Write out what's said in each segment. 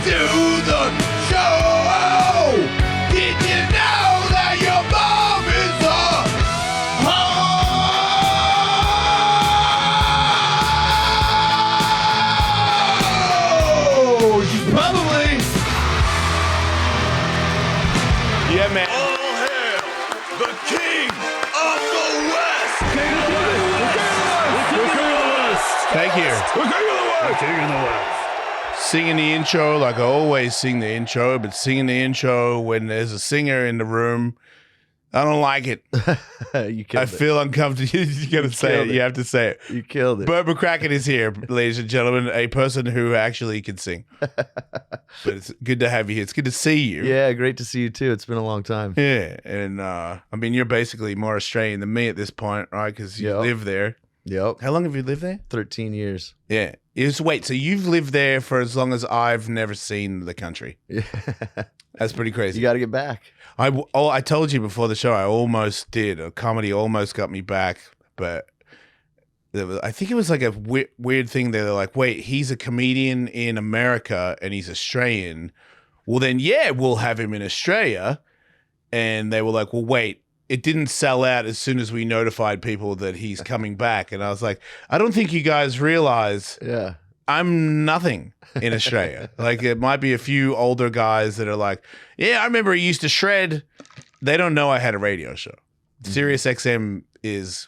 to the show. Did you know that your mom is a hoe? She's probably. Yeah, man. All hail the king of the West. King of the West. Thank you. The king of the West. King of the West. Singing the intro like I always sing the intro, but singing the intro when there's a singer in the room, I don't like it. You killed I feel uncomfortable. You gotta say it. You have to say it. You killed it. Bert McCracken is here, ladies and gentlemen, a person who actually can sing. But it's good to have you here. It's good to see you. Yeah, great to see you too. It's been a long time. Yeah, and I mean, you're basically more Australian than me at this point, right? Because you live there. Yep. How long have you lived there? 13 years. Yeah. Wait, so you've lived there for as long as I've never seen the country. Yeah. That's pretty crazy. You got to get back. I told you before the show, I almost did. A comedy almost got me back, but I think it was like a weird thing. They're like, wait, he's a comedian in America and he's Australian. Well, then, yeah, we'll have him in Australia. And they were like, well, wait. It didn't sell out as soon as we notified people that he's coming back. And I was like, I don't think you guys realize I'm nothing in Australia. Like, it might be a few older guys that are like, yeah, I remember he used to shred. They don't know I had a radio show. Sirius XM is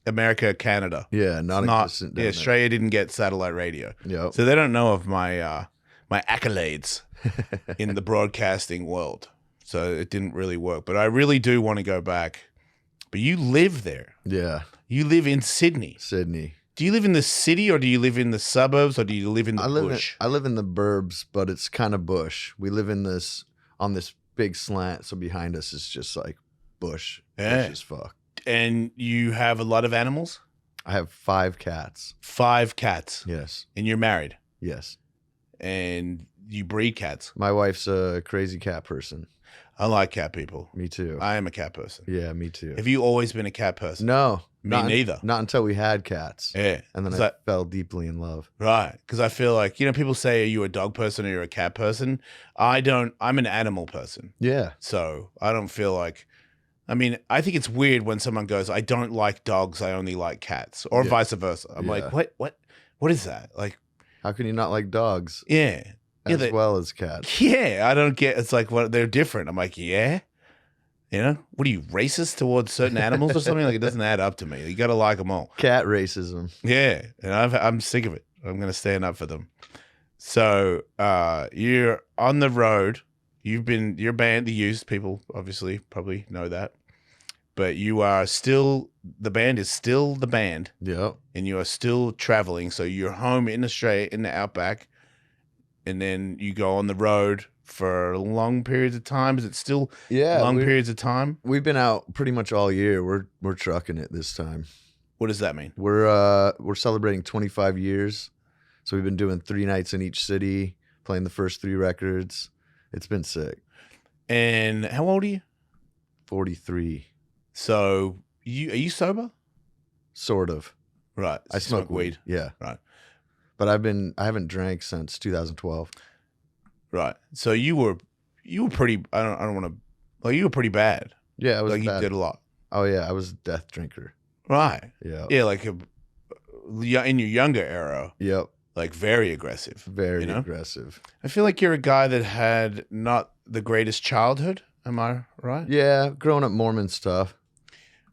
America, Canada. Yeah, not existent. Yeah, Australia didn't get satellite radio. Yep. So they don't know of my my accolades in the broadcasting world. So it didn't really work. But I really do want to go back. But you live there. Yeah. You live in Sydney. Sydney. Do you live in the city or do you live in the suburbs or do you live in the bush? I live in the burbs, but it's kind of bush. We live in on this big slant. So behind us is just like bush. Yeah. Bush as fuck. And you have a lot of animals? I have 5 cats. 5 cats. Yes. And you're married? Yes. And you breed cats? My wife's a crazy cat person. I like cat people. Me too. I am a cat person. Yeah, me too. Have you always been a cat person? No. Me neither. Not until we had cats. Yeah. And then I fell deeply in love. Right. Because I feel like, people say, are you a dog person or you're a cat person? I'm an animal person. Yeah. So I don't feel like, I think it's weird when someone goes, I don't like dogs, I only like cats, or vice versa. I'm like, what is that? Like, how can you not like dogs? Yeah. As well as cats. Yeah. I don't get, it's like, they're different. I'm like, yeah. What are you, racist towards certain animals or something? Like, it doesn't add up to me. You got to like them all. Cat racism. Yeah. And I'm sick of it. I'm going to stand up for them. So you're on the road. Your band, The Used, people obviously probably know that. But you are still, the band is still the band. Yep. And you are still traveling. So you're home in Australia, in the outback. And then you go on the road for long periods of time. Is it still long periods of time? We've been out pretty much all year. We're trucking it this time. What does that mean? We're celebrating 25 years. So we've been doing 3 nights in each city, playing the first 3 records. It's been sick. And how old are you? 43. So are you sober? Sort of. Right. I smoke weed. Yeah. Right. But I haven't drank since 2012. Right. So you were pretty, I don't want to, well, you were pretty bad. Yeah, I was like bad. You did a lot. Oh yeah, I was a death drinker. Right. Yeah. Yeah, like in your younger era. Yep. Like very aggressive. Very aggressive. I feel like you're a guy that had not the greatest childhood. Am I right? Yeah, growing up Mormon stuff.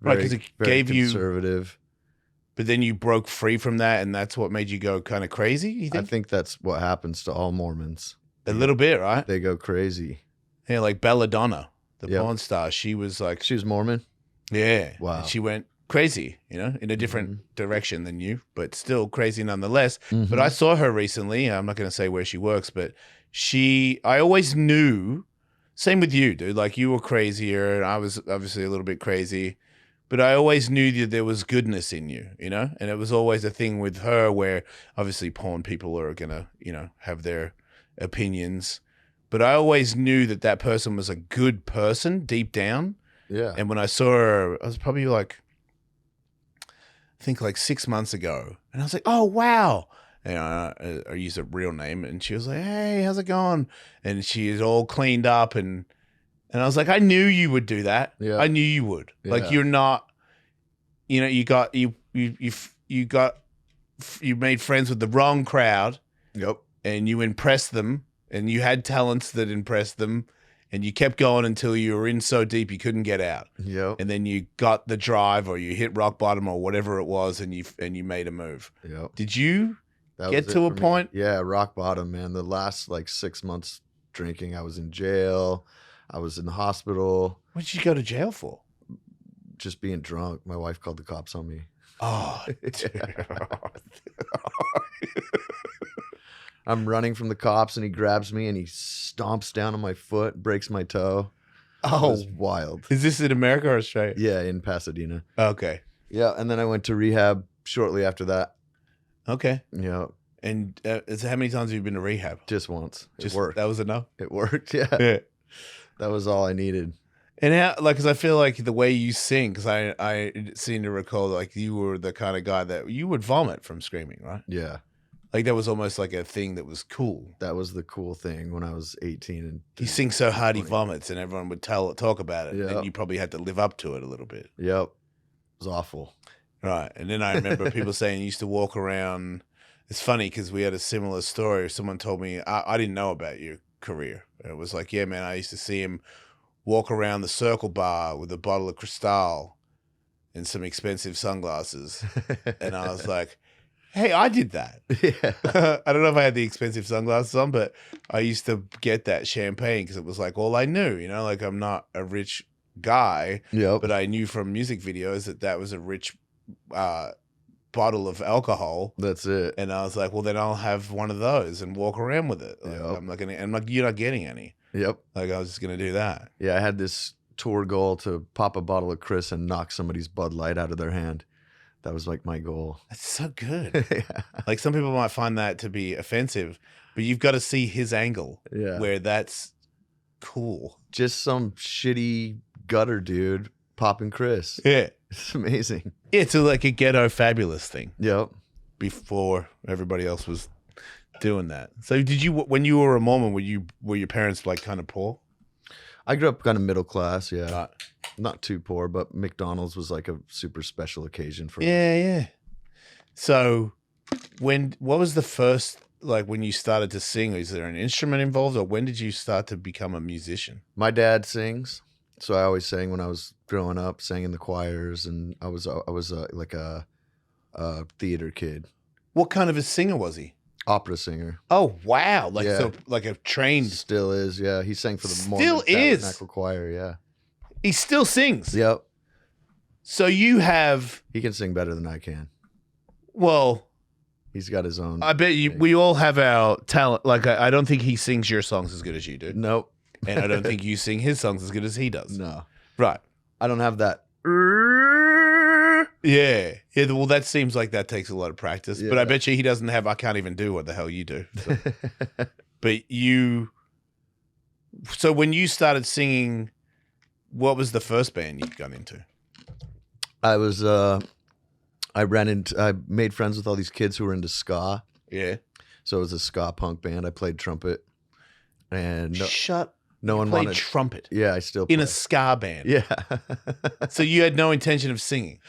Right, because it gave you conservative. But then you broke free from that, and that's what made you go kind of crazy, you think? I think that's what happens to all Mormons. A little bit, right? They go crazy. Yeah, like Belladonna, the porn star. She was like... She was Mormon? Yeah. Wow. And she went crazy, in a different direction than you, but still crazy nonetheless. But I saw her recently. I'm not going to say where she works, but I always knew, same with you, dude. Like, you were crazier, and I was obviously a little bit crazy. But I always knew that there was goodness in you, And it was always a thing with her where obviously porn people are going to, have their opinions. But I always knew that person was a good person deep down. Yeah. And when I saw her, I was probably like, I think like 6 months ago. And I was like, oh, wow. you know, I use a real name, and she was like, "Hey, how's it going?" And she is all cleaned up, and I was like, "I knew you would do that. Yeah. I knew you would. Like, Yeah. you're not, you know, you made friends with the wrong crowd, Yep. and you impressed them, and you had talents that impressed them, and you kept going until you were in so deep you couldn't get out, Yep. and then you got the drive, or you hit rock bottom, or whatever it was, and you made a move. Yep. Did you That get was to it a for me. point? Yeah, rock bottom, man. The last like 6 months drinking, I was in jail. I was in the hospital, What did you go to jail for? just being drunk. My wife called the cops on me. Oh, dude. I'm running from the cops and he grabs me and he stomps down on my foot, breaks my toe. It Oh, was wild. is this in America or Australia? Yeah, in Pasadena. Okay. Yeah, and then I went to rehab shortly after that. Okay. Yeah, And so how many times have you been to rehab? just once. Just It worked. That was enough. It worked. Yeah, Yeah. that was all I needed. And how, like, because I feel like the way you sing, because I seem to recall like you were the kind of guy that you would vomit from screaming, right? Yeah, Like that was almost like a thing that was cool. that was the cool thing when I was 18 and He sings so hard he 20. vomits, and everyone would talk about it. Yeah. And you probably had to live up to it a little bit. Yep, it was awful. Right. And then I remember people saying you used to walk around. It's funny because we had a similar story. Someone told me, I didn't know about your career. It was like, yeah, man, I used to see him walk around the Circle Bar with a bottle of Cristal and some expensive sunglasses. And I was like, hey, I did that. Yeah, I don't know if I had the expensive sunglasses on, but I used to get that champagne because it was like all I knew, you know, like I'm not a rich guy, yep, but I knew from music videos that was a rich bottle of alcohol. that's it. And I was like, well, then I'll have one of those and walk around with it. Like, Yep. I'm not gonna, and like, you're not getting any. Yep. Like I was just gonna do that. Yeah, I had this tour goal to pop a bottle of Chris and knock somebody's Bud Light out of their hand. That was like my goal. That's so good. Yeah. Like some people might find that to be offensive, but you've got to see his angle Yeah. where that's cool. Just some shitty gutter dude popping Chris. Yeah. It's amazing. It's like a ghetto fabulous thing Yep. before everybody else was doing that. So did you, when you were a Mormon, were your parents like kind of poor? I grew up kind of middle class, yeah. Right. Not too poor, but McDonald's was like a super special occasion for me. Yeah, yeah. So what was the first, like when you started to sing, is there an instrument involved, or when did you start to become a musician? My dad sings, so I always sang when I was growing up, sang in the choirs, and I was like a theater kid, What kind of a singer was he? opera singer. Oh, wow. Like, Yeah. so, like a trained, Still is, yeah. He sang for the Still Mormon is. Tabernacle Choir, yeah. he still sings. Yep. So you have, He can sing better than I can. well, He's got his own. I bet you, we all have our talent. Like, I don't think he sings your songs as good as you do. Nope. And I don't think you sing his songs as good as he does. No. Right. I don't have that. Yeah. Yeah. Well, that seems like that takes a lot of practice. But I Yeah. bet you he doesn't have, I can't even do what the hell you do. So. But so when you started singing, what was the first band you got into? I made friends with all these kids who were into ska. Yeah. So it was a ska punk band. I played trumpet. And no one Played wanted. trumpet Yeah, I still in play. a ska band. Yeah. So you had no intention of singing,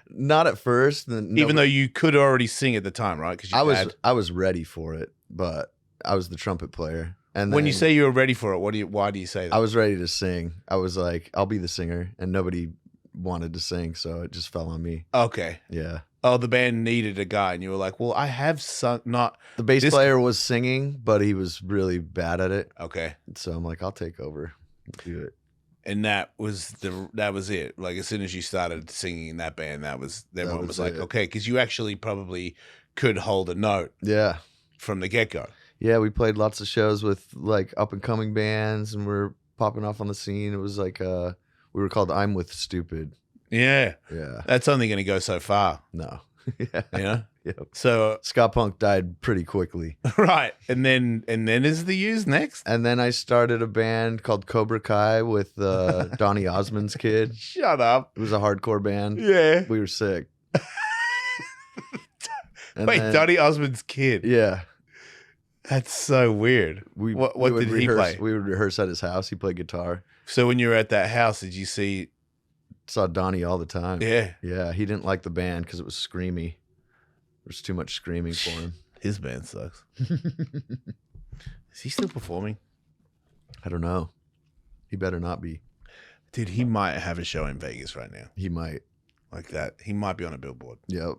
Not at first. even though you could already sing at the time, right? Because I was ready for it, but I was the trumpet player. And when you then say you were ready for it, why do you say that? I was ready to sing, I was like, I'll be the singer, and nobody wanted to sing, so it just fell on me. Okay. Yeah. Oh, the band needed a guy, and you were like, well, I have sung, not. The bass This- player was singing, but he was really bad at it. Okay. So I'm like, I'll take over. Do it. And that was it. Like as soon as you started singing in that band, everyone was was like, it. okay, because you actually probably could hold a note Yeah. from the get go. Yeah, we played lots of shows with like up and coming bands, and we're popping off on the scene. It was like we were called I'm With Stupid. Yeah, Yeah. that's only going to go so far, No. Yeah. you know. Yep. So Ska punk died pretty quickly. right, and then is the use next? And then I started a band called Cobra Kai with Donny Osmond's kid. Shut up. It was a hardcore band. Yeah. We were sick. And Wait, then- Donny Osmond's kid. Yeah. That's so weird. What would did he rehearse, play? We would rehearse at his house. He played guitar. So when you were at that house, did you see? Saw Donnie all the time. Yeah. Yeah, he didn't like the band because it was screamy. There's too much screaming for him. His band sucks. Is he still performing? I don't know. He better not be. Dude, he might have a show in Vegas right now. He might. Like that. He might be on a billboard. Yep.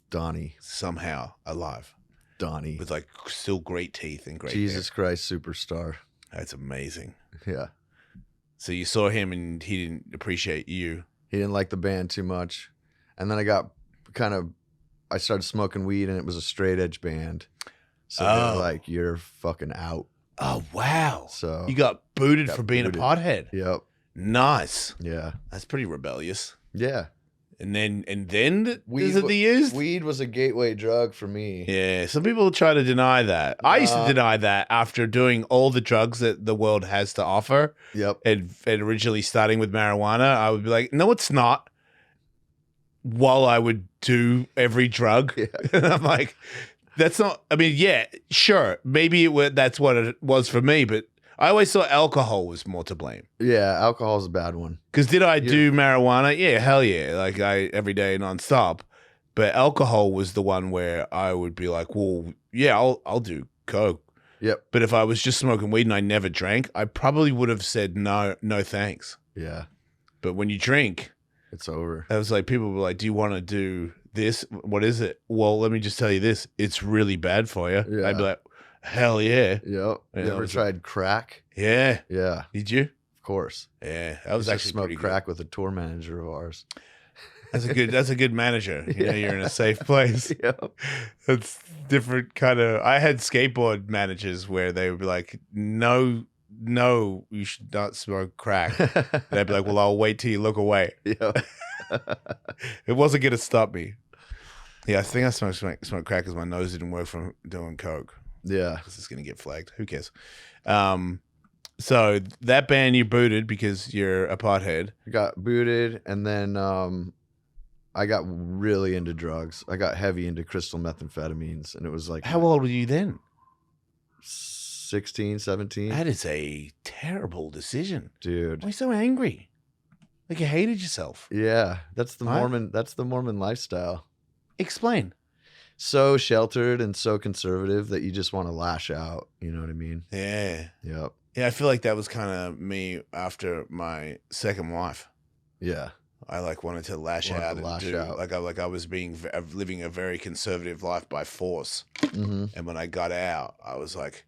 Donnie. Somehow alive. Donnie. With like still great teeth and great Jesus Christ superstar. hair. That's amazing. Yeah. So you saw him and he didn't appreciate you. He didn't like the band too much. And then I started smoking weed and it was a straight edge band. So they were like, you're fucking out. Oh, wow. So You got booted got for being booted. a pothead. Yep. Nice. Yeah. That's pretty rebellious. Yeah. And then is it wa- the used? Weed was a gateway drug for me. Yeah, some people try to deny that. I used to Nah. deny that after doing all the drugs that the world has to offer, Yep. and originally starting with marijuana. I would be like, no, it's not. While I would do every drug, Yeah. and I'm like, that's not. I mean, yeah, sure, maybe that's what it was for me, but I always thought alcohol was more to blame. Yeah. Alcohol's a bad one. Because did I do marijuana? Yeah, hell yeah. Like every day nonstop. But alcohol was the one where I would be like, well, yeah, I'll do coke. Yep. But if I was just smoking weed and I never drank, I probably would have said no thanks. Yeah. But when you drink, It's over. I was like, people were like, do you want to do this? What is it? Well, let me just tell you this. It's really bad for you. Yeah. I'd be like, hell yeah. Yep. Yeah, You that ever was- tried crack? Yeah. Yeah. Did you? Of course. Yeah. That was Used to actually smoke pretty crack with a tour manager of ours. good. That's a good manager. You know, you're in a safe place. Yep. That's different kind of. I had skateboard managers where they would be like, no, you should not smoke crack. And I'd be like, well, I'll wait till you look away. Yep. It wasn't going to stop me. Yeah, I think I smoked crack because my nose didn't work from doing coke. Yeah. This is going to get flagged. Who cares? So that band you booted because you're a pothead. Got booted, and then I got really into drugs. I got heavy into crystal methamphetamines, and it was like How old were you then? 16, 17. That is a terrible decision. Dude. Why are you so angry? Like you hated yourself. Yeah, that's the What? Mormon lifestyle. Explain. So sheltered and so conservative that you just want to lash out. You know what I mean? Yeah. Yep. Yeah, I feel like that was kind of me after my second wife. Yeah. I like wanted to lash Wanted out to and lash do out. like I was living a very conservative life by force. Mm-hmm. And when I got out, I was like,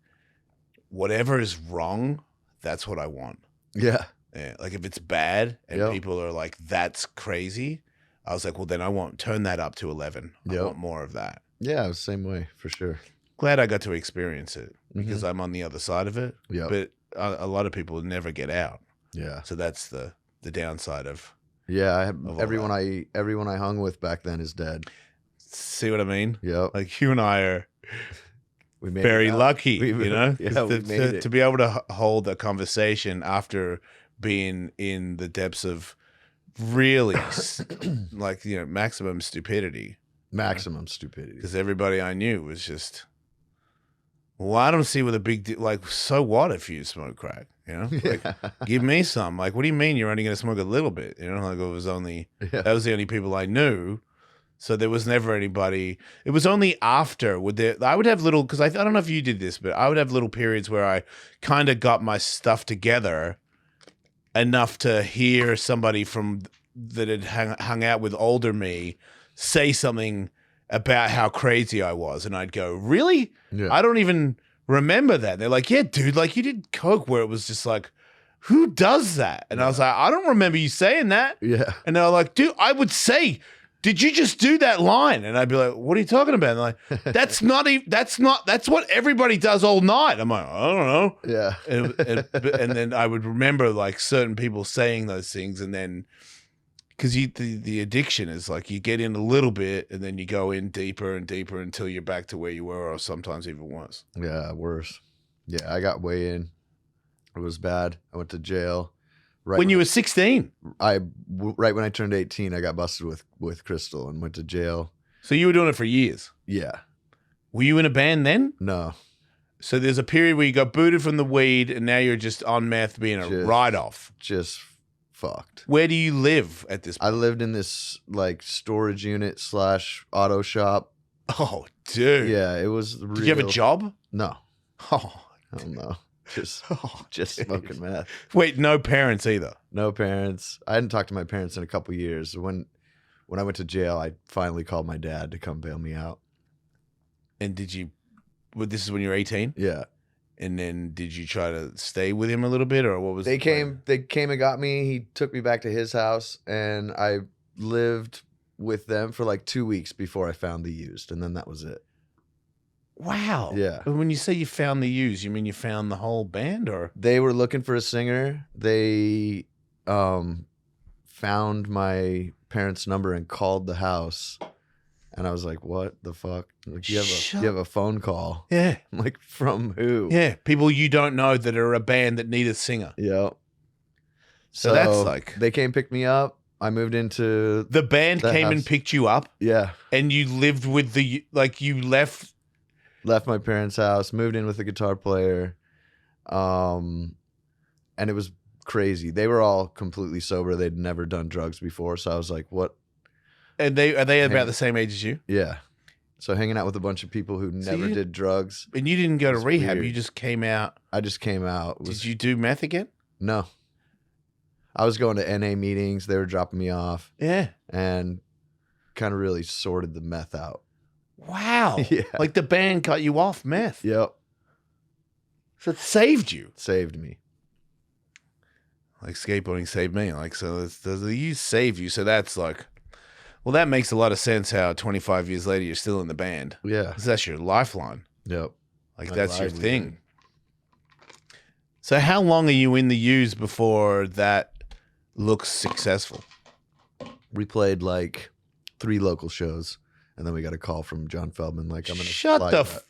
whatever is wrong, that's what I want. Yeah. Yeah, like if it's bad and Yep. people are like, that's crazy, I was like, well, then I won't turn that up to 11. I Yep. want more of that. Yeah, it was the same way for sure. Glad I got to experience it because I'm on the other side of it. Yep. But a lot of people never get out. Yeah. So that's the downside of, Yeah. all Everyone I hung with back then is dead. see what I mean? Yep. Like you and I are We made very it out. lucky, We- you know, yeah, we made it. to be able to hold a conversation after being in the depths of really like, you know, maximum stupidity. Maximum stupidity. Because everybody I knew was just, well, I don't see what a big deal. Like, so what if you smoke crack? You know, like, give me some. Like, what do you mean you're only going to smoke a little bit? You know, like it was only Yeah. that was the only people I knew. So there was never anybody. It was only after I would have little, because I don't know if you did this, but I would have little periods where I kind of got my stuff together enough to hear somebody from that had hung out with older me say something about how crazy I was. And I'd go, really? Yeah. I don't even remember that. They're like, yeah, dude, like you did coke where it was just like, who does that? And I was like, I don't remember you saying that. Yeah. And they're like, dude, I would say, did you just do that line? And I'd be like, what are you talking about? And they're like, that's what everybody does all night. I'm like, I don't know. Yeah. And then I would remember like certain people saying those things. And then, because the addiction is like you get in a little bit and then you go in deeper and deeper until you're back to where you were, or sometimes even worse. Yeah. Worse. Yeah. I got way in. It was bad. I went to jail. When you were 16. Right when I turned 18, I got busted with crystal and went to jail. So you were doing it for years. Yeah. Were you in a band then? No. So there's a period where you got booted from the weed and now you're just on meth being a write-off. Just fucked. Where do you live at this point? I lived in this like storage unit / auto shop. Oh, dude. Yeah, it was real. Did you have a job? No. Oh, Hell no. Just smoking meth. Wait, no parents either? No parents. I hadn't talked to my parents in a couple years. When I went to jail, I finally called my dad to come bail me out. And did you... Well, this is when you were 18? Yeah. And then did you try to stay with him a little bit, or what was They came and got me. He took me back to his house, and I lived with them for like 2 weeks before I found the used, and then that was it. Wow. Yeah. But when you say you found the used, you mean you found the whole band, or? They were looking for a singer. They found my parents' number and called the house. And I was like, what the fuck? Like, you have a phone call. Yeah. I'm like, from who? Yeah. People you don't know that are a band that need a singer. Yep. So that's like... They came pick me up. I moved into... The band came house. and picked you up? Yeah. And you lived with the... Like, you left... Left my parents' house, moved in with a guitar player. And it was crazy. They were all completely sober. They'd never done drugs before. So I was like, what? And are they about the same age as you? Yeah. So hanging out with a bunch of people who never did drugs. And you didn't go to rehab. Weird. You just came out. I just came out. Did you do meth again? No. I was going to NA meetings. They were dropping me off. Yeah. And kind of really sorted the meth out. Wow. Yeah. Like the band cut you off meth. Yep. So it saved you. Saved me. Like skateboarding saved me. Like, so the use saved you. So that's like... Well, that makes a lot of sense how 25 years later you're still in the band. Yeah. Because that's your lifeline. Yep. Like, My that's your livelihood. thing. So how long are you in the U's before that looks successful? We played like 3 local shows, and then we got a call from John Feldman. Like, I'm going to Shut the...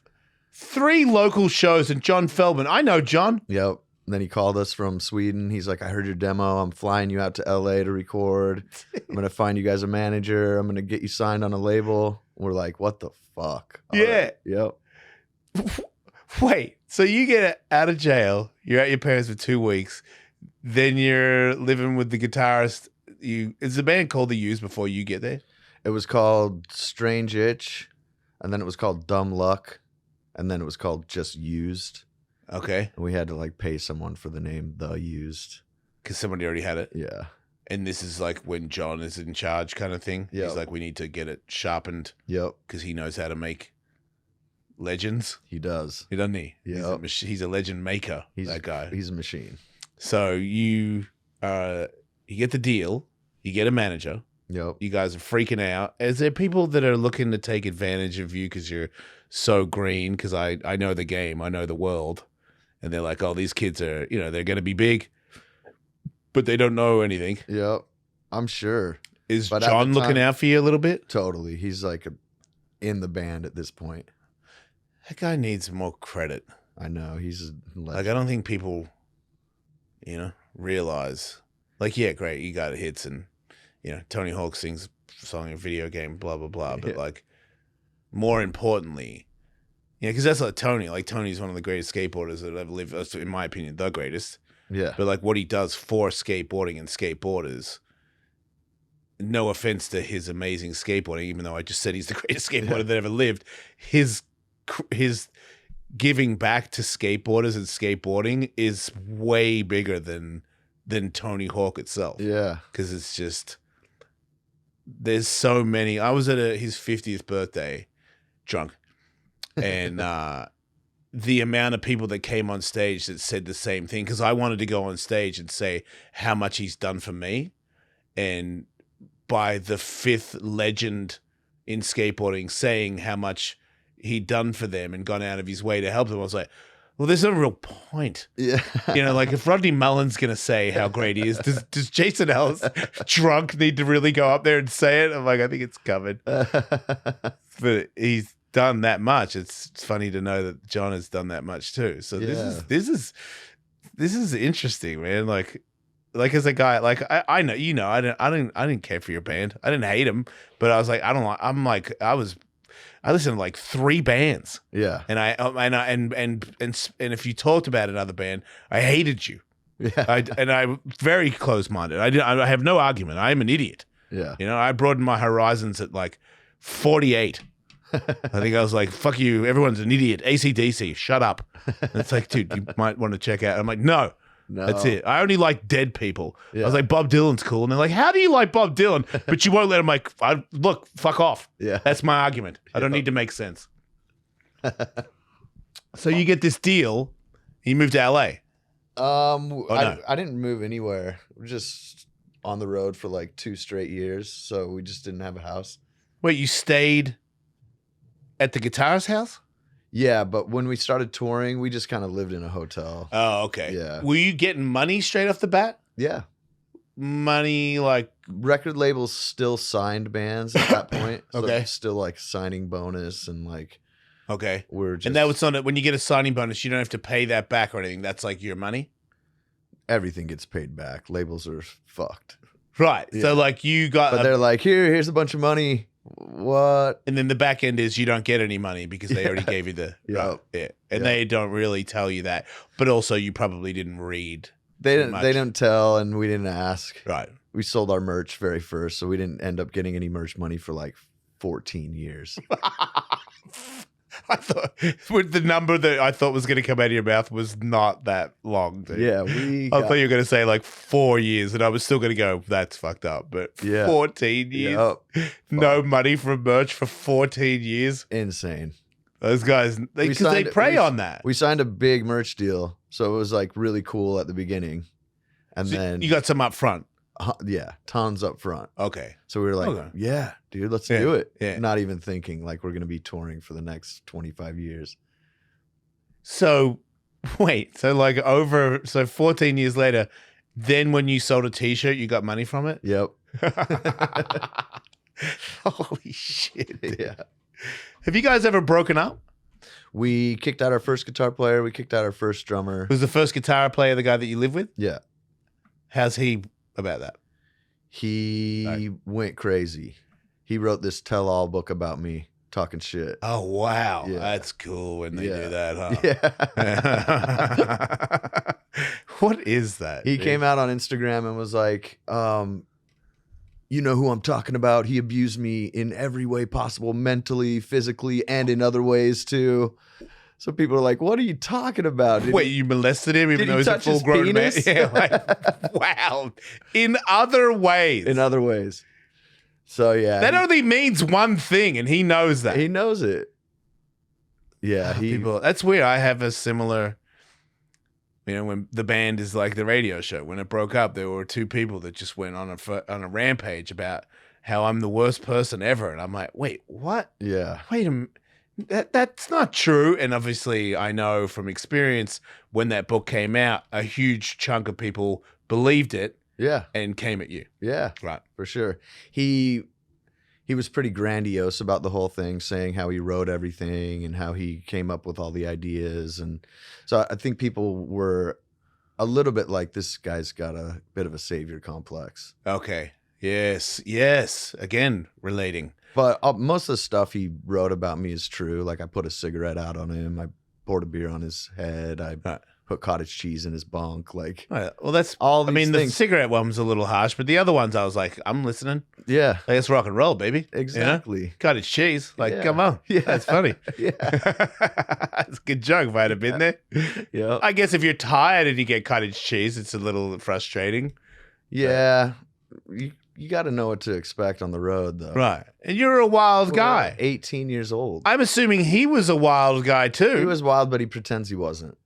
3 local shows and John Feldman. I know John. Yep. And then he called us from Sweden. He's like, I heard your demo. I'm flying you out to LA to record. I'm going to find you guys a manager. I'm going to get you signed on a label. We're like, what the fuck? All Yeah. right. Yep. Wait, so you get out of jail, you're at your parents for 2 weeks, then you're living with the guitarist. Is the band called The Used before you get there? It was called Strange Itch, and then it was called Dumb Luck, and then it was called Just Used. Okay. And we had to like pay someone for the name The Used. Because somebody already had it. Yeah. And this is like when John is in charge kind of thing. Yeah. He's like, we need to get it sharpened Yep. because he knows how to make legends. He does. He doesn't he? Yep. He's a legend maker, that guy. He's a machine. So you get the deal. You get a manager. Yep. You guys are freaking out. Is there people that are looking to take advantage of you because you're so green? Because I know the game. I know the world. And they're like, oh, these kids are, they're going to be big, but they don't know anything. Yep. I'm sure. Is But John looking out for you a little bit? Totally. He's like in the band at this point. That guy needs more credit. I know. He's a legend. Like, I don't think people, realize. Like, yeah, great, you got hits and, Tony Hawk sings a song in a video game, blah, blah, blah. But, like, more importantly, because that's like Tony. Like, Tony's one of the greatest skateboarders that ever lived, in my opinion, the greatest. Yeah. But, like, what he does for skateboarding and skateboarders, no offense to his amazing skateboarding, even though I just said he's the greatest skateboarder that ever lived, his giving back to skateboarders and skateboarding is way bigger than Tony Hawk itself. Yeah. Because it's just, there's so many. I was at his 50th birthday, drunk, and the amount of people that came on stage that said the same thing, because I wanted to go on stage and say how much he's done for me. And by the 5th legend in skateboarding saying how much he'd done for them and gone out of his way to help them, I was like, well, there's no real point. Yeah. Like if Rodney Mullen's going to say how great he is, does Jason Ellis, drunk, need to really go up there and say it? I'm like, I think it's covered. But he's done that much. It's funny to know that John has done that much too. So this is interesting, man. Like, like as a guy, like I know, you know, I didn't care for your band. I didn't hate him, but I was like, I listened to like 3 bands. Yeah. And and if you talked about another band, I hated you. Yeah. I'm very close-minded. I have no argument. I am an idiot. Yeah. You know, I broadened my horizons at like 48. I think I was like, fuck you, everyone's an idiot. AC/DC, shut up. And it's like, dude, you might want to check out. I'm like, no, that's it. I only like dead people. Yeah. I was like, Bob Dylan's cool. And they're like, how do you like Bob Dylan? But you won't let him like, look, fuck off. Yeah. That's my argument. I don't need to make sense. So you get this deal. You move to LA. No. I I didn't move anywhere. We're just on the road for like 2 straight years. So we just didn't have a house. Wait, you stayed at the guitarist's house? Yeah, but when we started touring, we just kind of lived in a hotel. Oh, okay. Yeah. Were you getting money straight off the bat? Yeah. Money like Record labels still signed bands at that point. So Okay. still like signing bonus and like okay. we're just And that was when you get a signing bonus, you don't have to pay that back or anything. That's like your money. everything gets paid back. Labels are fucked. Right. Yeah. So like you got But they're like, here's a bunch of money. What? and then the back end is you don't get any money because they already gave you the Yeah. right, yeah. And Yeah. they don't really tell you that. But also you probably didn't read. They too didn't much. they didn't tell and we didn't ask. Right. We sold our merch very first, so we didn't end up getting any merch money for like 14 years. I thought with the number that I thought was going to come out of your mouth was not that long. Dude. Yeah, I thought you were going to say like 4 years, and I was still going to go, that's fucked up. But Yeah. 14 years, no money from merch for 14 years. Insane. Those guys, because they prey on that. We signed a big merch deal, so it was like really cool at the beginning. And So then you got some up front. yeah, tons up front. Okay. So we were like, Okay. yeah, dude, let's Yeah, do it. yeah. Not even thinking like we're going to be touring for the next 25 years. So wait, so 14 years later, then when you sold a t-shirt, you got money from it? Yep. Holy shit. Dude. Yeah. Have you guys ever broken up? We kicked out our first guitar player. We kicked out our first drummer. Was the first guitar player the guy that you live with? Yeah. How's he about that? He went crazy. He wrote this tell-all book about me talking shit. Oh, wow. Yeah. That's cool when they Yeah. do that, huh? Yeah. What is that? He dude? came out on Instagram and was like, you know who I'm talking about. He abused me in every way possible, mentally, physically, and in other ways too. So people are like, what are you talking about? Wait, you molested him even Did though he he's a touch his full-grown man? penis? Yeah, like, wow. In other ways. in other ways. So yeah. That only means one thing, and he knows that. he knows it. Yeah. That's weird. I have a similar, when the band is like the radio show. When it broke up, there were 2 people that just went on a rampage about how I'm the worst person ever, and I'm like, wait, what? Yeah. Wait a minute. That's not true. And obviously, I know from experience when that book came out, a huge chunk of people believed it Yeah. and came at you. Yeah. Right. For sure. He was pretty grandiose about the whole thing, saying how he wrote everything and how he came up with all the ideas. And so I think people were a little bit like, this guy's got a bit of a savior complex. Okay. Yes. Yes. Again, relating. But most of the stuff he wrote about me is true. Like I put a cigarette out on him. I poured a beer on his head. I Right. put cottage cheese in his bunk. Like All right. Well, that's all I these mean, the things. cigarette one was a little harsh, but the other ones, I was like, I'm listening. Yeah, Like, let's rock and roll, baby. You know? exactly. Cottage cheese. Like, Yeah. come on. Yeah. That's funny. Yeah. It's a good joke if I'd have been there. Yeah. I guess if you're tired and you get cottage cheese, it's a little frustrating. Yeah. You got to know what to expect on the road, though. Right. And you're a wild We're guy. 18 years old. I'm assuming he was a wild guy too. He was wild, but he pretends he wasn't.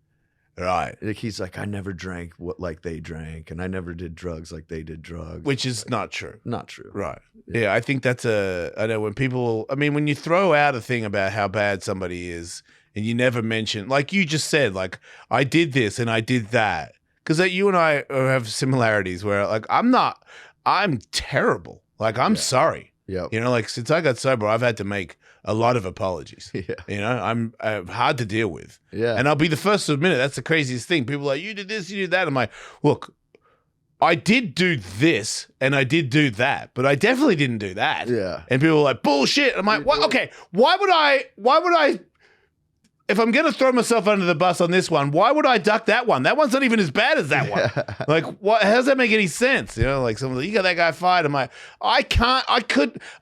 Right. Like he's like, I never drank like they drank, and I never did drugs like they did drugs. Which is not true. Not true. Right. Yeah, I think that's I know when people, when you throw out a thing about how bad somebody is and you never mention, like you just said, like, I did this and I did that. Because you and I have similarities where, like, I'm terrible. Like, I'm sorry. Yep. Like, since I got sober, I've had to make a lot of apologies. Yeah. I'm hard to deal with. Yeah. And I'll be the first to admit it. That's the craziest thing. People are like, you did this, you did that. I'm like, look, I did do this and I did do that, but I definitely didn't do that. Yeah. And people were like, bullshit. I'm like, what? Okay, why would I, if I'm going to throw myself under the bus on this one, why would I duck that one? That one's not even as bad as that one. Like, what? How does that make any sense? You know, like someone's like, you got that guy fired. I'm like, I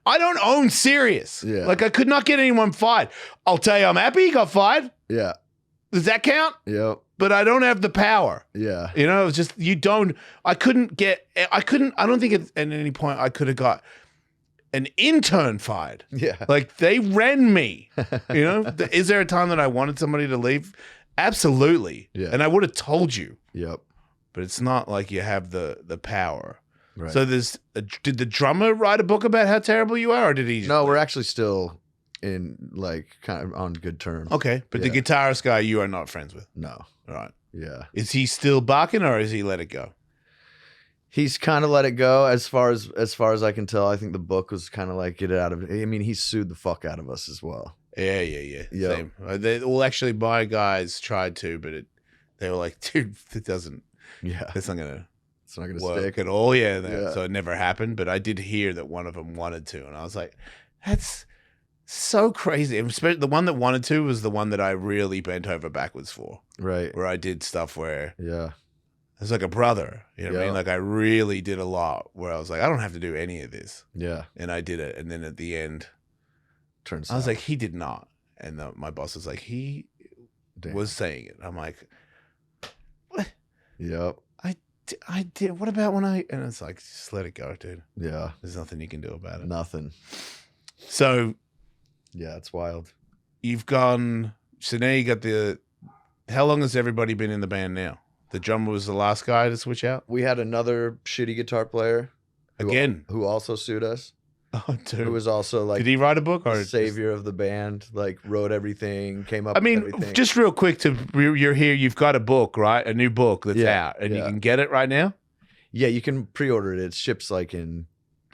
don't own Sirius. Yeah. Like, I could not get anyone fired.'ll tell you, I'm happy he got fired. Yeah. Does that count? Yep. But I don't have the power. Yeah. You know, it's just, I don't think at any point I could have got an intern fired. Yeah. Like, they ran me. You know, is there a time that I wanted somebody to leave? Absolutely. Yeah. And I would have told you. Yep. But it's not like you have the power. Right. So did the drummer write a book about how terrible you are, or did he just No, we're actually still in like kind of on good terms. Okay, but the guitarist guy you are not friends with. No. Right. Yeah. Is he still barking, or has he let it go? He's kind of let it go as far as I can tell. I think the book was kind of like get it out of. I mean, he sued the fuck out of us as well. Yeah. Yep. Same. Actually, my guys tried to, but they were like, dude, it doesn't. Yeah. It's not gonna work stick at all. Yeah. Yeah. So it never happened. But I did hear that one of them wanted to, and I was like, that's so crazy. And the one that wanted to was the one that I really bent over backwards for. Right. Where I did stuff where Yeah. it's like a brother. You know what I mean? Yeah. Like, I really did a lot where I was like, I don't have to do any of this. Yeah. And I did it. And then at the end, Turns I was out. like, he did not. And my boss was like, he Damn. was saying it. I'm like, what? Yep. I did. What about when I? And it's like, just let it go, dude. Yeah. There's nothing you can do about it. Nothing. So Yeah, it's wild. you've gone. So now you got the. How long has everybody been in the band now? The drummer was the last guy to switch out We had another shitty guitar player again. who also sued us. Oh, dude. Who was also like Did he write a book or the savior of the band? Like wrote everything, came up. I mean, with everything. just real quick, you're here. You've got a book, right? A new book that's out, and you yeah. can get it right now. Yeah, you can pre-order it. It ships like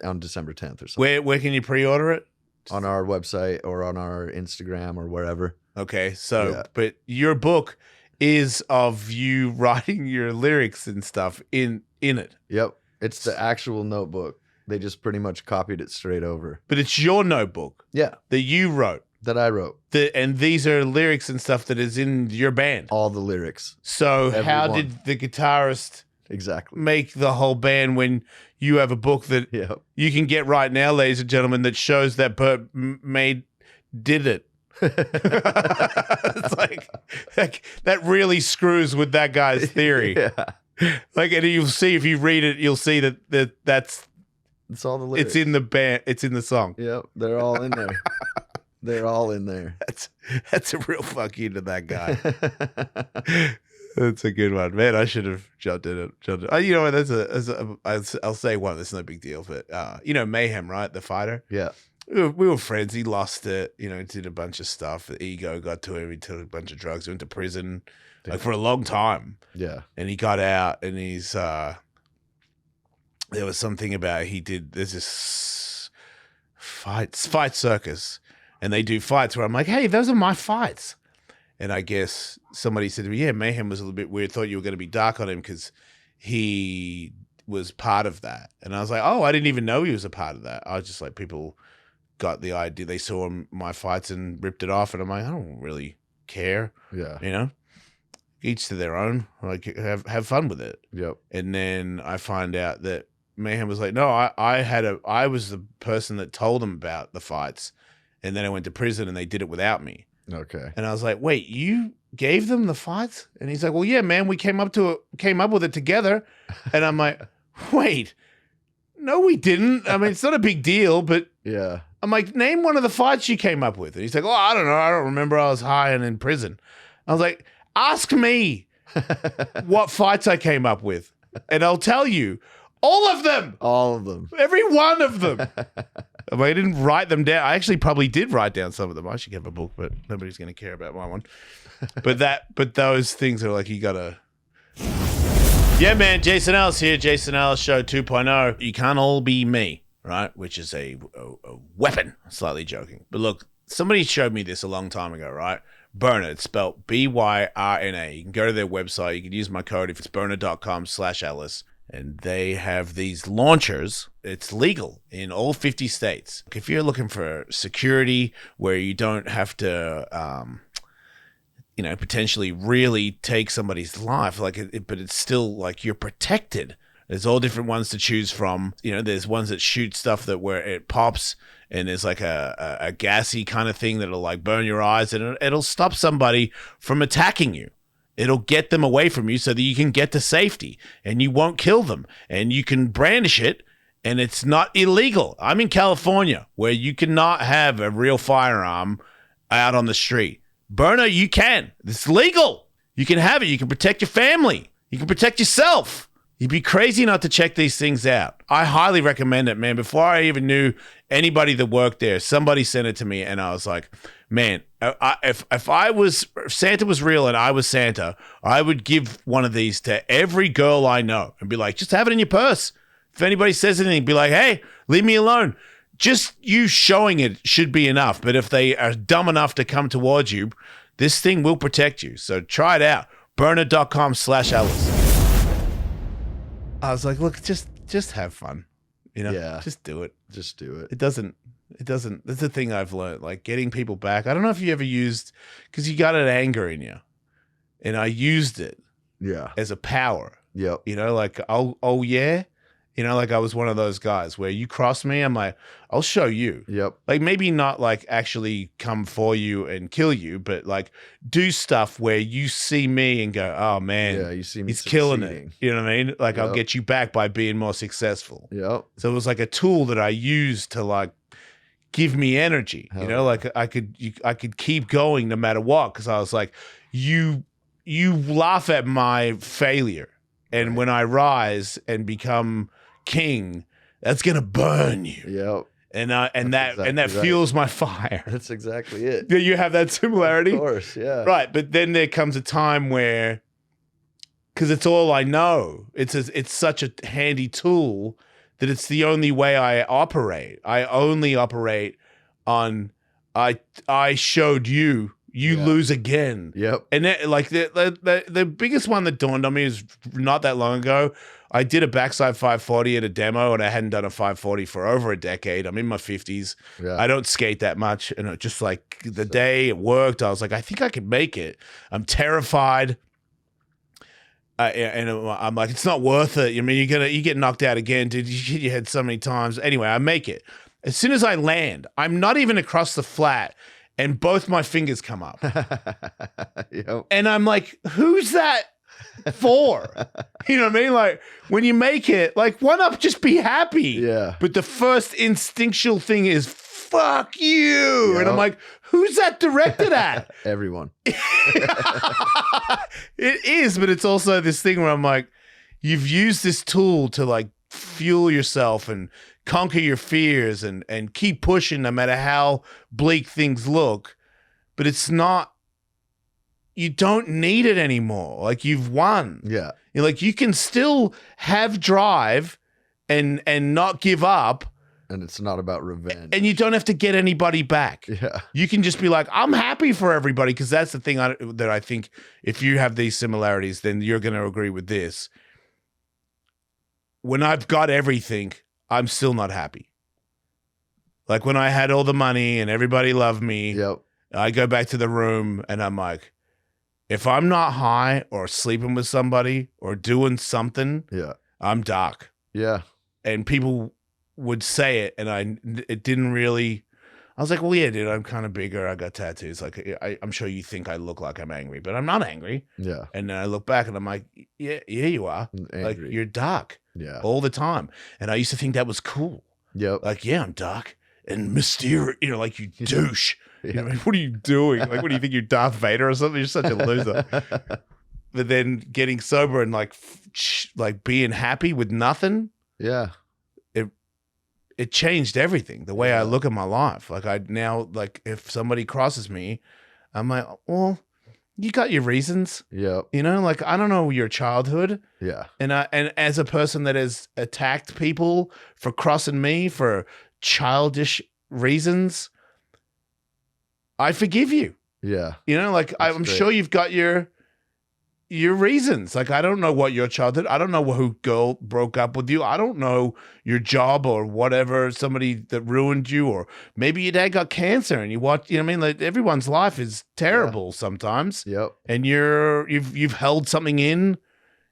on December 10th or something. Where can you pre-order it? On our website or on our Instagram or wherever. Okay, so Yeah. but your book is of you writing your lyrics and stuff in it, Yep, it's the actual notebook. They just pretty much copied it straight over. but it's your notebook Yeah, that you wrote. that I wrote. And these are lyrics and stuff that is in your band. All the lyrics. So how Everyone. did the guitarist Exactly. make the whole band when you have a book that Yep. you can get right now, ladies and gentlemen, that shows that Bert did it? It's like that really screws with that guy's theory. Yeah. Like, and you'll see if you read it, you'll see that's It's all the lyrics. it's in the band, it's in the song. Yep, they're all in there. They're all in there. That's a real fuck you to that guy. That's a good one, man. I should have jumped in it. You know what? I'll say one. That's no big deal, but Mayhem, right? The fighter. Yeah. We were friends. He lost it. He did a bunch of stuff. The ego got to him. He took a bunch of drugs. He went to prison like for a long time. Yeah. And he got out, and he's there was something about there's this fight circus, and they do fights where I'm like, hey, those are my fights. And I guess somebody said to me, yeah, Mayhem was a little bit weird. Thought you were going to be dark on him because he was part of that. And I was like, oh, I didn't even know he was a part of that. I was just like, people got the idea. They saw my fights and ripped it off. And I'm like, I don't really care. Yeah. Each to their own. Like, have fun with it. Yep. And then I find out that Mayhem was like, no, I was the person that told them about the fights. And then I went to prison and they did it without me. Okay. And I was like, wait, you gave them the fights? And he's like, well, yeah, man, we came up with it together. And I'm like, wait, no, we didn't. I mean, it's not a big deal, but Yeah. I'm like, name one of the fights you came up with. And he's like, oh, I don't know. I don't remember. I was high and in prison. I was like, ask me what fights I came up with. And I'll tell you all of them. All of them. Every one of them. I didn't write them down. I actually probably did write down some of them. I should have a book, but nobody's going to care about my one. But those things are like, you got to. Yeah, man. Jason Ellis here. Jason Ellis Show 2.0. You can't all be me, right? Which is a weapon. Slightly joking. But look, somebody showed me this a long time ago, right? Burner. It's spelled Byrna. You can go to their website. You can use my code if it's burner.com/Ellis. and they have these launchers. It's legal in all 50 states. If you're looking for security where you don't have to, potentially really take somebody's life, but it's still like you're protected. There's all different ones to choose from. There's ones that shoot stuff that where it pops and there's like a gassy kind of thing that'll like burn your eyes, and it'll stop somebody from attacking you. It'll get them away from you so that you can get to safety and you won't kill them, and you can brandish it and it's not illegal. I'm in California where you cannot have a real firearm out on the street. Burner, you can. It's legal. You can have it. You can protect your family. You can protect yourself. You'd be crazy not to check these things out. I highly recommend it, man. Before I even knew anybody that worked there, somebody sent it to me, and I was like, man, if Santa was real and I was Santa, I would give one of these to every girl I know and be like, just have it in your purse. If anybody says anything, be like, hey, leave me alone. Just you showing it should be enough. But if they are dumb enough to come towards you, this thing will protect you. So try it out. Burner.com/Ellis. I was like, look, just have fun. Yeah. Just do it. Just do it. It doesn't, that's the thing I've learned, like getting people back. I don't know if you ever used, because you got an anger in you, and I used it as a power. Yep. Like, oh yeah. Like I was one of those guys where you cross me, I'm like, I'll show you. Yep. Like maybe not like actually come for you and kill you, but like do stuff where you see me and go, oh man, you see me he's killing succeeding. it. You know what I mean? Like I'll get you back by being more successful. Yep. So it was like a tool that I used to like give me energy. Like I could keep going no matter what, because I was like, you laugh at my failure, and when I rise and become king, that's gonna burn you. Yep. And that fuels my fire. That's exactly it. Do you have that similarity? Of course, yeah. Right, but then there comes a time where, because it's all I know, it's such a handy tool that it's the only way I operate. I only operate on I showed you. You lose again. Yep. And the biggest one that dawned on me is not that long ago. I did a backside 540 at a demo, and I hadn't done a 540 for over a decade. I'm in my 50s. Yeah. I don't skate that much. And it just like the day it worked, I was like, I think I could make it. I'm terrified. And I'm like, it's not worth it. I mean, you get knocked out again, dude. You hit your head so many times. Anyway, I make it. As soon as I land, I'm not even across the flat, and both my fingers come up. Yep. And I'm like, who's that for? You know what I mean? Like, when you make it, like, why not just be happy? Yeah. But the first instinctual thing is, fuck you. Yep. And I'm like, who's that directed at? Everyone. It is, but it's also this thing where I'm like, you've used this tool to like fuel yourself and conquer your fears and keep pushing no matter how bleak things look. But it's not, you don't need it anymore. Like, you've won. Yeah. You're like, you can still have drive and not give up. And it's not about revenge. And you don't have to get anybody back. Yeah. You can just be like, I'm happy for everybody, because that's the thing that I think if you have these similarities, then you're going to agree with this. When I've got everything, I'm still not happy. Like when I had all the money and everybody loved me, Yep. I go back to the room and I'm like, if I'm not high or sleeping with somebody or doing something, Yeah. I'm dark. Yeah. And people would say it, and it didn't really. I was like, well, yeah, dude, I'm kind of bigger. I got tattoos. Like, I'm sure you think I look like I'm angry, but I'm not angry. Yeah. And then I look back and I'm like, yeah, you are. Angry. Like, you're dark. Yeah. All the time. And I used to think that was cool. Yep. Like, yeah, I'm dark and mysterious. You know, like, you douche. Yeah. You know, like, what are you doing? Like, what do you think, you're Darth Vader or something? You're such a loser. But then getting sober and like being happy with nothing. Yeah. It changed everything, the way I look at my life. Like, I now, like, if somebody crosses me, I'm like, well, you got your reasons. Yep. You know, like, I don't know your childhood. Yeah. And as a person that has attacked people for crossing me for childish reasons, I forgive you. Yeah. You know, like, I'm great. sure you've got your your reasons. Like, I don't know what your childhood, I don't know who girl broke up with you. I don't know your job or whatever, somebody that ruined you, or maybe your dad got cancer and you watch, you know what I mean? Like, everyone's life is terrible sometimes. Yep. And you've held something in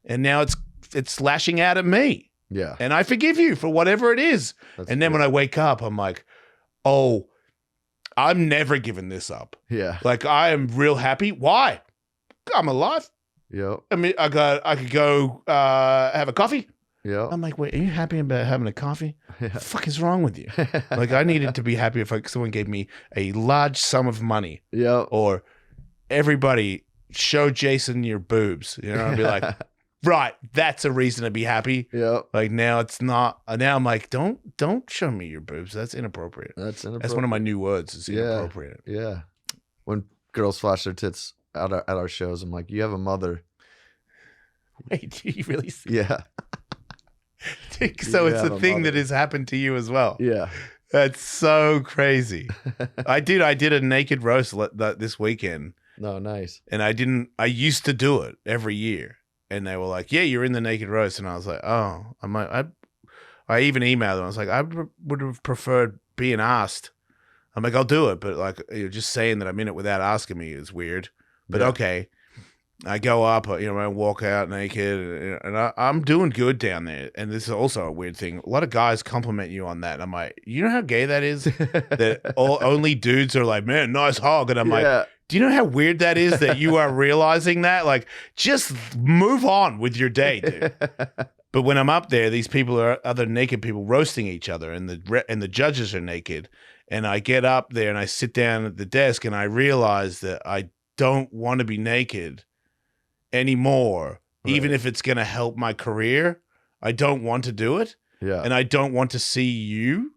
and now it's lashing out at me. Yeah. And I forgive you for whatever it is. And then when I wake up, I'm like, oh, I'm never giving this up. Yeah. Like, I am real happy. Why? I'm alive. Yep. I mean, I could go have a coffee. Yep. I'm like, wait, are you happy about having a coffee? Yeah. What the fuck is wrong with you? Like, I needed to be happy if someone gave me a large sum of money. Yep. Or everybody show Jason your boobs. You know, I'd be like, right, that's a reason to be happy. Yep. Like, now it's not. Now I'm like, don't show me your boobs. That's inappropriate. That's That's one of my new words. It's inappropriate. Yeah. When girls flash their tits at our shows, I'm like, you have a mother. Wait, do you really? Yeah. So it's a thing that has happened to you as well. Yeah. That's so crazy. I did a naked roast this weekend. No, nice. And I used to do it every year. And they were like, yeah, you're in the naked roast. And I was like, oh, I even emailed them. I was like, I would have preferred being asked. I'm like, I'll do it. But like, just saying that I'm in it without asking me is weird. But okay. I go up, I walk out naked, and I'm doing good down there. And this is also a weird thing. A lot of guys compliment you on that. And I'm like, you know how gay that is? That only dudes are like, man, nice hog. And I'm like, do you know how weird that is that you are realizing that? Like, just move on with your day, dude. But when I'm up there, these people are other naked people roasting each other, and the judges are naked. And I get up there and I sit down at the desk, and I realize that I don't want to be naked anymore, even if it's going to help my career. I don't want to do it. Yeah. And I don't want to see you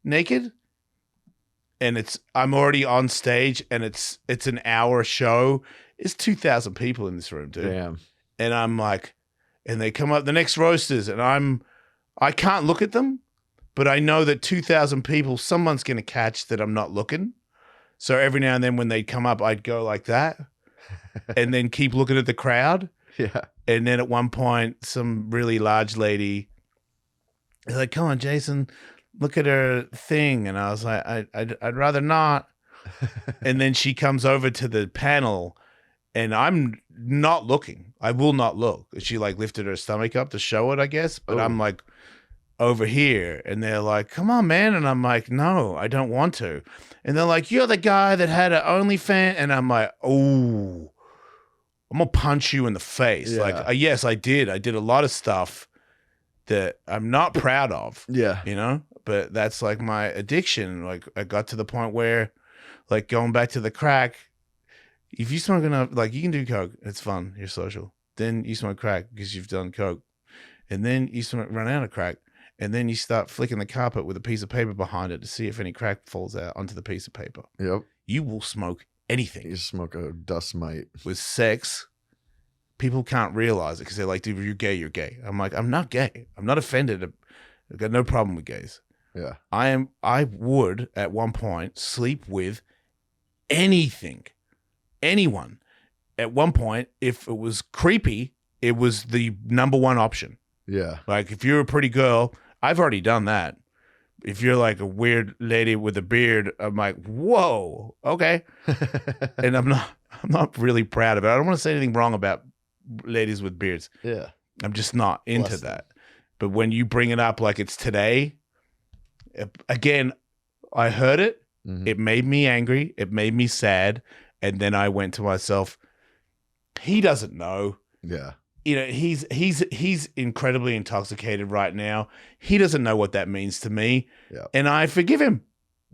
naked. And I'm already on stage, and it's an hour show. It's 2,000 people in this room, dude. Damn. And I'm like, and they come up, the next roasters, and I can't look at them, but I know that 2,000 people, someone's going to catch that I'm not looking. So every now and then when they'd come up, I'd go like that. And then keep looking at the crowd. Yeah. And then at one point, some really large lady is like, come on, Jason, look at her thing. And I was like, I'd rather not. And then she comes over to the panel, and I'm not looking. I will not look. She like lifted her stomach up to show it, I guess. But I'm like over here, and they're like, come on, man. And I'm like, no, I don't want to. And they're like, you're the guy that had an OnlyFans. And I'm like, oh, I'm going to punch you in the face. Yeah. Like, yes, I did. I did a lot of stuff that I'm not proud of. Yeah. But that's like my addiction. Like, I got to the point where, like, going back to the crack, if you smoke enough, like, you can do coke. It's fun. You're social. Then you smoke crack because you've done coke. And then you run out of crack. And then you start flicking the carpet with a piece of paper behind it to see if any crack falls out onto the piece of paper. Yep. You will smoke anything. You smoke a dust mite. With sex, people can't realize it because they're like, dude, you're gay, you're gay. I'm like, I'm not gay. I'm not offended. I've got no problem with gays. Yeah. I would, at one point, sleep with anything. Anyone. At one point, if it was creepy, it was the number one option. Yeah. Like, if you're a pretty girl, I've already done that. If you're like a weird lady with a beard, I'm like, whoa, okay. And I'm not really proud of it. I don't want to say anything wrong about ladies with beards. Yeah. I'm just not into that. But when you bring it up like it's today, again, I heard it. Mm-hmm. It made me angry. It made me sad. And then I went to myself, he doesn't know. Yeah. He's incredibly intoxicated right now. He doesn't know what that means to me. Yeah. And I forgive him.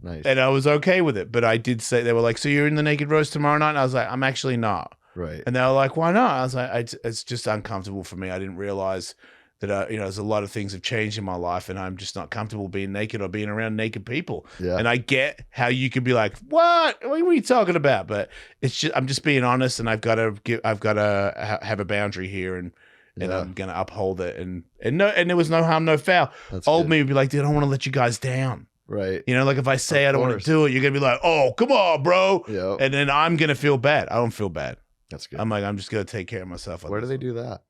Nice. And I was okay with it. But I did say, they were like, so you're in the naked roast tomorrow night? And I was like, I'm actually not. Right. And they were like, why not? I was like, it's just uncomfortable for me. I didn't realize that, there's a lot of things have changed in my life, and I'm just not comfortable being naked or being around naked people. Yeah. And I get how you could be like, what are you talking about? But it's just, I'm just being honest, and I've got to have a boundary here, and I'm going to uphold it. And there was no harm, no foul. That's Old good. me would be like, dude, I don't want to let you guys down. Right. Like if I say I don't want to do it, you're going to be like, oh, come on, bro. Yep. And then I'm going to feel bad. I don't feel bad. That's good. I'm like, I'm just gonna take care of myself. Where do they do that?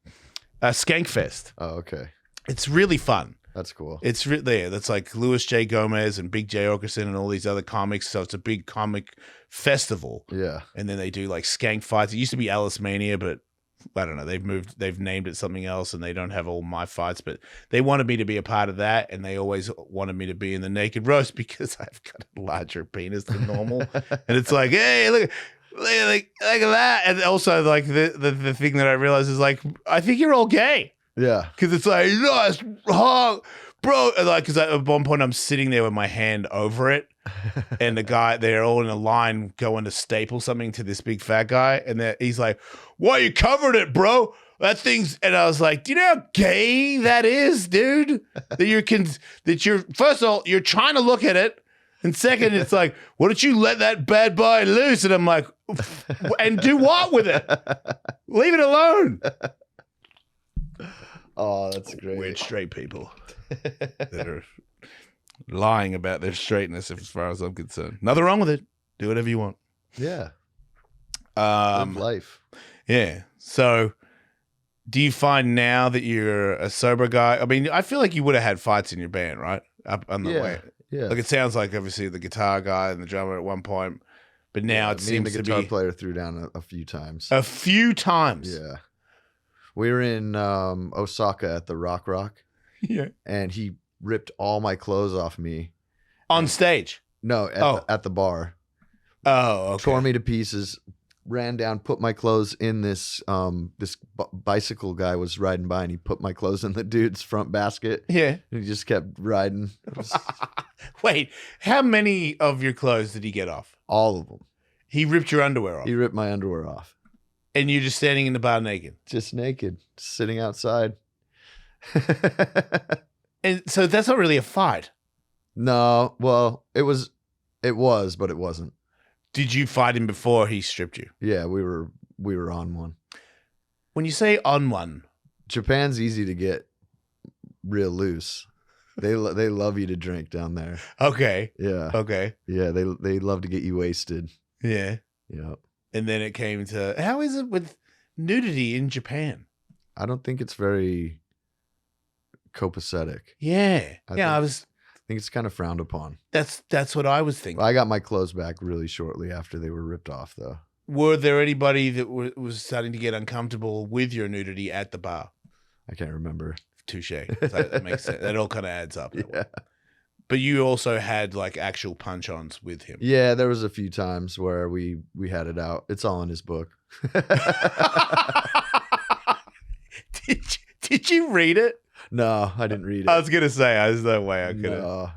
Skankfest. Oh, okay. It's really fun. That's cool. It's there. That's like Louis J. Gomez and Big J. Okerson and all these other comics. So it's a big comic festival. Yeah. And then they do like skank fights. It used to be Ellis Mania, but I don't know. They've named it something else, and they don't have all my fights. But they wanted me to be a part of that, and they always wanted me to be in the naked roast because I've got a larger penis than normal. And it's like, hey, look at that. And also, like the thing that I realized is like, I think you're all gay. Yeah. Because it's like, nice, hug, bro. And like, because at one point I'm sitting there with my hand over it, and the guy, they're all in a line going to staple something to this big fat guy, and he's like, "Why you covering it, bro? That thing's." And I was like, "Do you know how gay that is, dude? That you're first of all you're trying to look at it, and second, it's like, why don't you let that bad boy loose?" And I'm like, "And do what with it? Leave it alone." Oh, that's great. Weird straight people that are lying about their straightness, as far as I'm concerned. Nothing wrong with it. Do whatever you want. Yeah. Live life. Yeah. So, do you find now that you're a sober guy? I mean, I feel like you would have had fights in your band, right? Up on the way. Yeah. Like it sounds like obviously the guitar guy and the drummer at one point, but now it seems the to guitar be player threw down a few times. a few times. Yeah. We were in Osaka at the Rock, Yeah. and he ripped all my clothes off me. On stage. No, at the bar. Oh, okay. Tore me to pieces. Ran down, put my clothes in this bicycle guy was riding by, and he put my clothes in the dude's front basket. Yeah. And he just kept riding. Wait, how many of your clothes did he get off? All of them. He ripped your underwear off. He ripped my underwear off. And you're just standing in the bar naked. Just naked, sitting outside. And so that's not really a fight. No, well, it was, but it wasn't. Did you fight him before he stripped you? Yeah, we were on one. When you say on one, Japan's easy to get real loose. They love you to drink down there. okay, Yeah. okay, Yeah, they love to get you wasted. yeah. Yeah. And then it came to, how is it with nudity in Japan? I don't think it's very copacetic. Yeah, I think it's kind of frowned upon. That's what I was thinking. I got my clothes back really shortly after they were ripped off, though. Were there anybody that was starting to get uncomfortable with your nudity at the bar? I can't remember. Touche. That makes sense. That all kind of adds up. Yeah. But you also had like actual punch-ons with him. Yeah, there was a few times where we had it out. It's all in his book. Did you read it? No, I didn't read it. I was gonna say, there's no way I could have. No.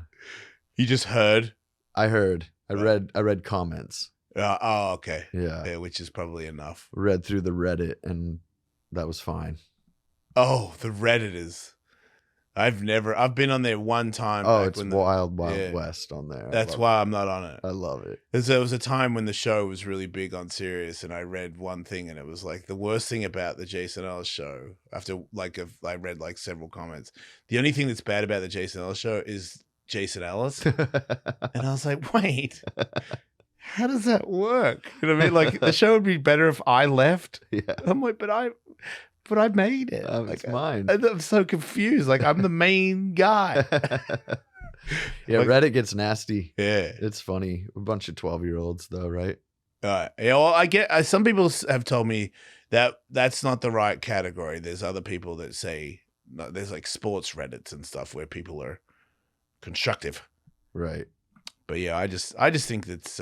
You just heard? I heard. I read comments. Oh, okay. Yeah. Which is probably enough. Read through the Reddit, and that was fine. Oh, the Redditors. I've been on there one time. Oh, it's Wild West on there. That's why I'm not on it. I love it. There was a time when the show was really big on Sirius, and I read one thing, and it was like the worst thing about the Jason Ellis show. After I read like several comments, the only thing that's bad about the Jason Ellis show is Jason Ellis, and I was like, wait, how does that work? You know what I mean? Like the show would be better if I left. Yeah, I'm like, but I made it. It's mine. I'm so confused. Like I'm the main guy. Yeah, like, Reddit gets nasty. Yeah, it's funny. A bunch of 12-year-olds, though, right? Yeah, well, I get. Some people have told me that that's not the right category. There's other people that say there's like sports Reddits and stuff where people are constructive, right? But yeah, I just think that's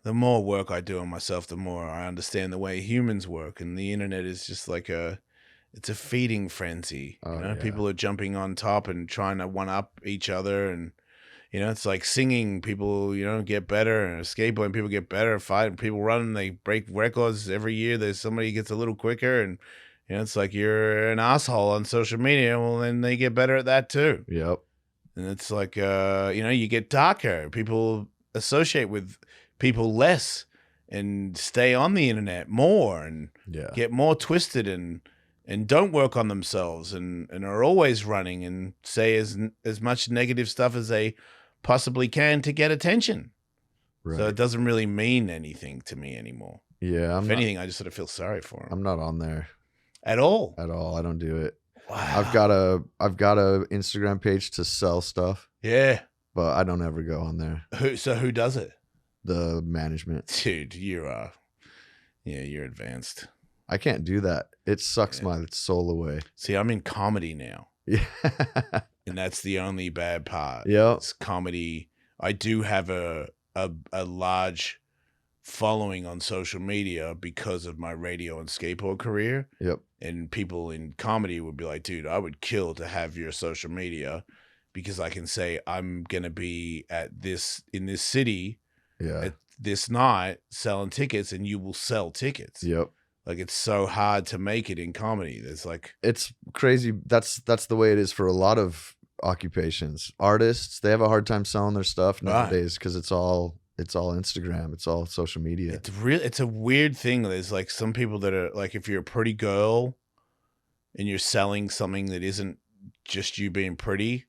the more work I do on myself, the more I understand the way humans work, and the internet is just like it's a feeding frenzy. Yeah. People are jumping on top and trying to one up each other, and it's like singing. People get better, and skateboarding people get better. Fighting people run, they break records every year. There's somebody gets a little quicker, and it's like you're an asshole on social media. Well, then they get better at that too. Yep. And it's like you get darker. People associate with people less and stay on the internet more and get more twisted and don't work on themselves and are always running and say as much negative stuff as they possibly can to get attention. Right. So it doesn't really mean anything to me anymore. Yeah. If anything, I just sort of feel sorry for him. I'm not on there At all. at all. I don't do it. Wow. I've got a Instagram page to sell stuff, Yeah. but I don't ever go on there. Who does it? The management. Dude, you're advanced. I can't do that. It sucks my soul away. See, I'm in comedy now. Yeah. And that's the only bad part. Yeah. It's comedy. I do have a large following on social media because of my radio and skateboard career. Yep. And people in comedy would be like, dude, I would kill to have your social media because I can say I'm gonna be in this city Yeah. at this night selling tickets, and you will sell tickets. Yep. Like, it's so hard to make it in comedy. It's crazy. That's the way it is for a lot of occupations. Artists, they have a hard time selling their stuff nowadays because it's all Instagram, it's all social media. It's a weird thing. There's like some people that are like, if you're a pretty girl and you're selling something that isn't just you being pretty,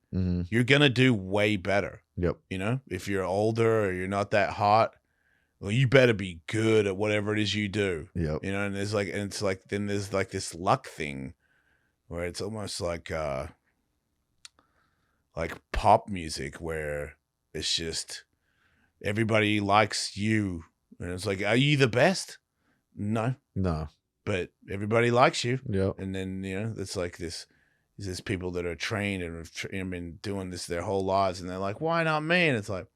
you're gonna do way better. Yep. You know, if you're older or you're not that hot, well, you better be good at whatever it is you do. Yep. You know, and there's this luck thing where it's almost like pop music where it's just everybody likes you. And it's like, are you the best? No. But everybody likes you. Yep. And then, you know, it's like there's people that are trained and have been doing this their whole lives, and they're like, why not me? And it's like,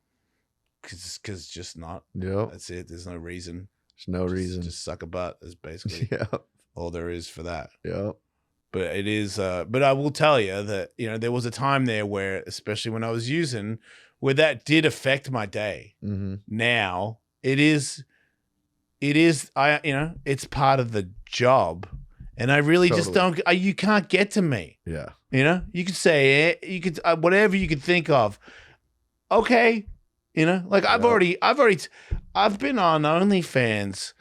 because just not. Yep. That's it. There's no reason. There's no reason. Just suck a butt is basically Yep. all there is for that. Yep. But it is, but I will tell you that, you know, there was a time there where, especially when I was using, where that did affect my day. Now it is, it's part of the job. And I really just don't, you can't get to me. Yeah. You know, you could say it, you could, whatever you could think of. Okay. You know, like I've been on OnlyFans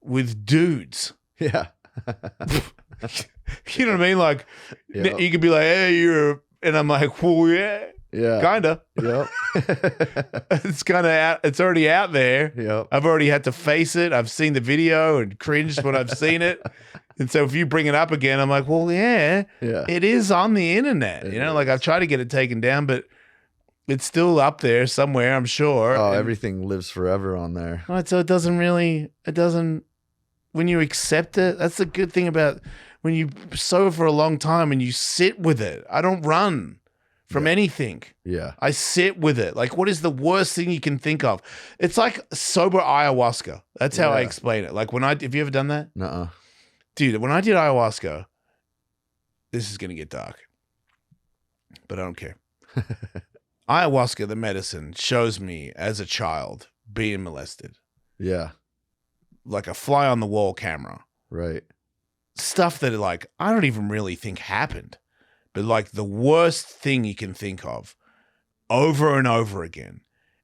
with dudes. Yeah. You know what I mean? Like, you could be like, hey, and I'm like, well, yeah. Yeah. Kinda. Yep. It's kind of out. It's already out there. Yep. I've already had to face it. I've seen the video and cringed when I've seen it. And so if you bring it up again, I'm like, well, yeah. It is on the internet. You know, like I've tried to get it taken down, but it's still up there somewhere, I'm sure. Oh, everything lives forever on there. So it doesn't, when you accept it, that's the good thing about when you sober for a long time and you sit with it. I don't run from anything. Yeah. I sit with it. Like, what is the worst thing you can think of? It's like sober ayahuasca. That's how I explain it. Like have you ever done that? Nuh-uh. Dude, when I did ayahuasca, this is going to get dark, but I don't care. Ayahuasca, the medicine, shows me as a child being molested. Yeah. Like a fly on the wall camera. Right. Stuff that like, I don't even really think happened, but like the worst thing you can think of over and over again.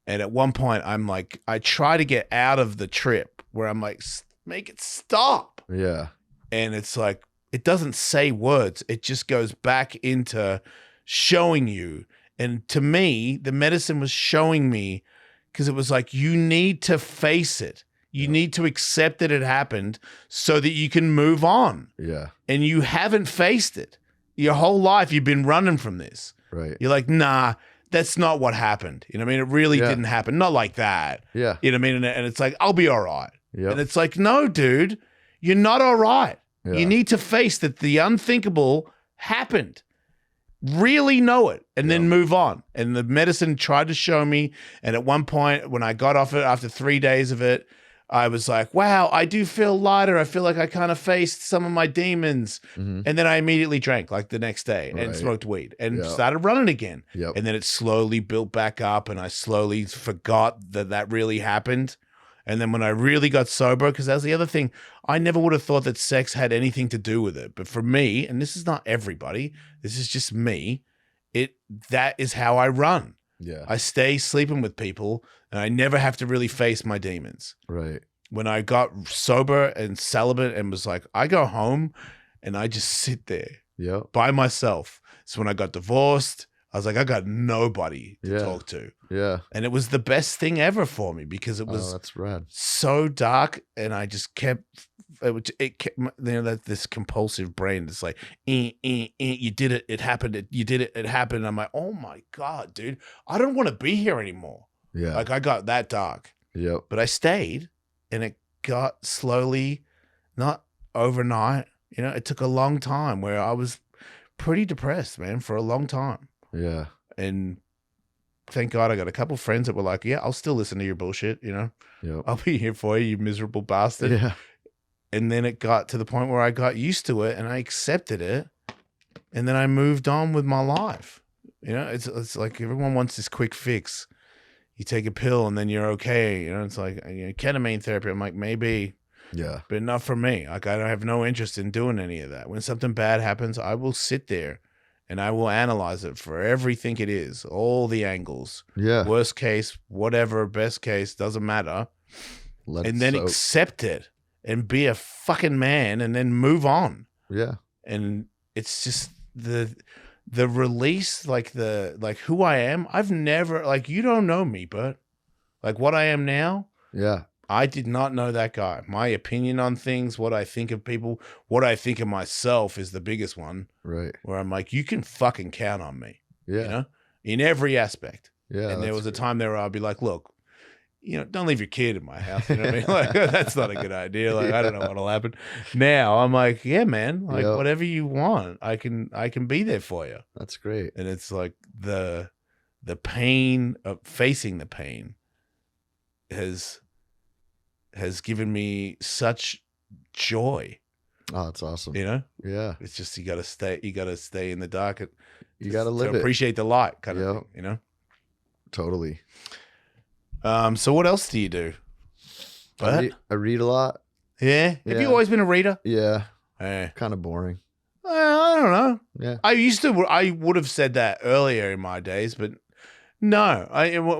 And at one point I'm like, I try to get out of the trip where I'm like, make it stop. Yeah. And it's like, it doesn't say words. It just goes back into showing you. And to me, the medicine was showing me, because it was like, you need to face it. You need to accept that it happened so that you can move on. Yeah. And you haven't faced it. Your whole life, you've been running from this. Right. You're like, nah, that's not what happened. You know what I mean? It really didn't happen. Not like that. Yeah. You know what I mean? And it's like, I'll be all right. Yep. And it's like, no, dude, you're not all right. Yeah. You need to face that the unthinkable happened. Really know it and then move on. And the medicine tried to show me. And at one point, when I got off it after 3 days of it, I was like, wow, I do feel lighter. I feel like I kind of faced some of my demons. And then I immediately drank like the next day and smoked weed and started running again. Yep. And then it slowly built back up and I slowly forgot that really happened. And then when I really got sober, because that's the other thing, I never would have thought that sex had anything to do with it. But for me, and this is not everybody, this is just me, that is how I run. Yeah. I stay sleeping with people and I never have to really face my demons. Right. When I got sober and celibate and was like, I go home and I just sit there Yep. by myself. So when I got divorced, I was like, I got nobody to Yeah. talk to. Yeah. And it was the best thing ever for me because it was that's rad. so dark, and I just kept this compulsive brain that's like, you did it, it happened, you did it, it happened. I'm like, oh my God, dude, I don't want to be here anymore. Yeah. Like, I got that dark. Yep. But I stayed, and it got slowly, not overnight. It took a long time where I was pretty depressed, man, for a long time. Yeah. And thank God I got a couple friends that were like, yeah, I'll still listen to your bullshit, Yep. I'll be here for you, you miserable bastard. Yeah. And then it got to the point where I got used to it and I accepted it. And then I moved on with my life. It's like everyone wants this quick fix. You take a pill and then you're okay. It's like ketamine therapy. I'm like, maybe, Yeah. but not for me. Like, I have no interest in doing any of that. When something bad happens, I will sit there and I will analyze it for everything it is, all the angles. Yeah. Worst case, whatever, best case, doesn't matter. And then accept it and be a fucking man and then move on. Yeah. And it's just the release, like who I am. I've never, like, you don't know me, but like what I am now. Yeah. I did not know that guy. My opinion on things, what I think of people, what I think of myself is the biggest one. Right. Where I'm like, you can fucking count on me. Yeah. In every aspect. Yeah. And there was a time there where I'll be like, look, don't leave your kid in my house. You know what I mean? Like, that's not a good idea. Like, I don't know what'll happen. Now I'm like, yeah, man, like whatever you want, I can be there for you. That's great. And it's like the pain of facing the pain has given me such joy. Oh, that's awesome. Yeah. It's just, you gotta stay in the dark. You gotta live it. Appreciate the light kind of thing, Totally. So what else do you do? I read a lot. Yeah? Have you always been a reader? Yeah. Yeah. Kind of boring. I don't know. Yeah. I would have said that earlier in my days, but no.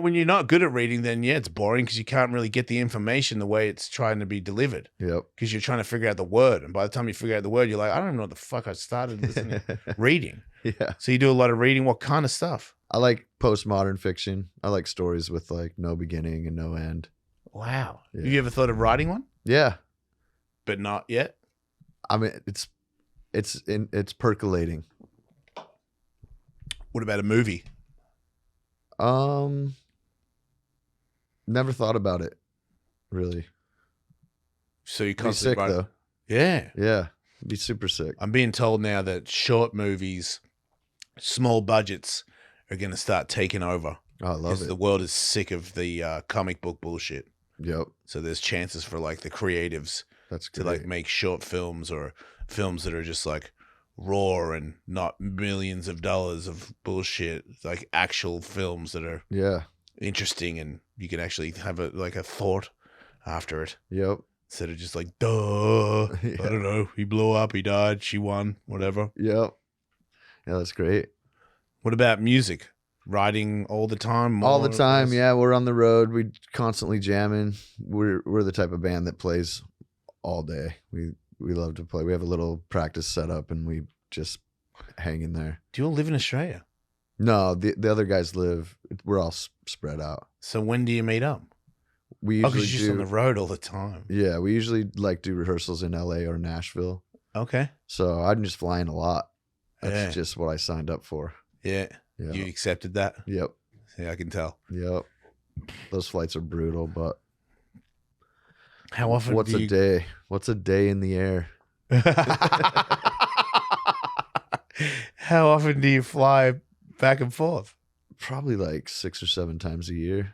When you're not good at reading, then yeah, it's boring because you can't really get the information the way it's trying to be delivered. Yep. Because you're trying to figure out the word. And by the time you figure out the word, you're like, I don't even know what the fuck I started listening reading. Yeah. So you do a lot of reading. What kind of stuff? I like postmodern fiction. I like stories with like no beginning and no end. Wow. Yeah. Have you ever thought of writing one? Yeah. But not yet? I mean, it's percolating. What about a movie? Never thought about it, really. So you Be constantly sick write- though. Yeah. Yeah. Be super sick. I'm being told now that short movies, small budgets, are going to start taking over. Oh, I love Because it. the world is sick of the comic book bullshit. Yep. So there's chances for like the creatives That's to great. like make short films or films that are just like raw and not millions of dollars of bullshit. It's like actual films that are Yeah. interesting and you can actually have a thought after it. Yep. Instead of just like, duh, Yeah. I don't know. He blew up, he died, she won, whatever. Yep. Yeah, that's great. What about music? Writing all the time? All the more or time. less? Yeah, we're on the road. We constantly jamming. We're the type of band that plays all day. We love to play. We have a little practice set up and we just hang in there. Do you all live in Australia? No, the other guys live. We're all spread out. So when do you meet up? We Oh, usually because you're just on the road all the time. Yeah, we usually like do rehearsals in LA or Nashville. Okay. So I'm just flying a lot. That's Yeah. just what I signed up for. Yeah. Yeah. You accepted that? Yep. Yeah, I can tell. Yep. Those flights are brutal, but How often what's do a you... day? What's a day in the air? How often do you fly back and forth? Probably like 6 or 7 times a year.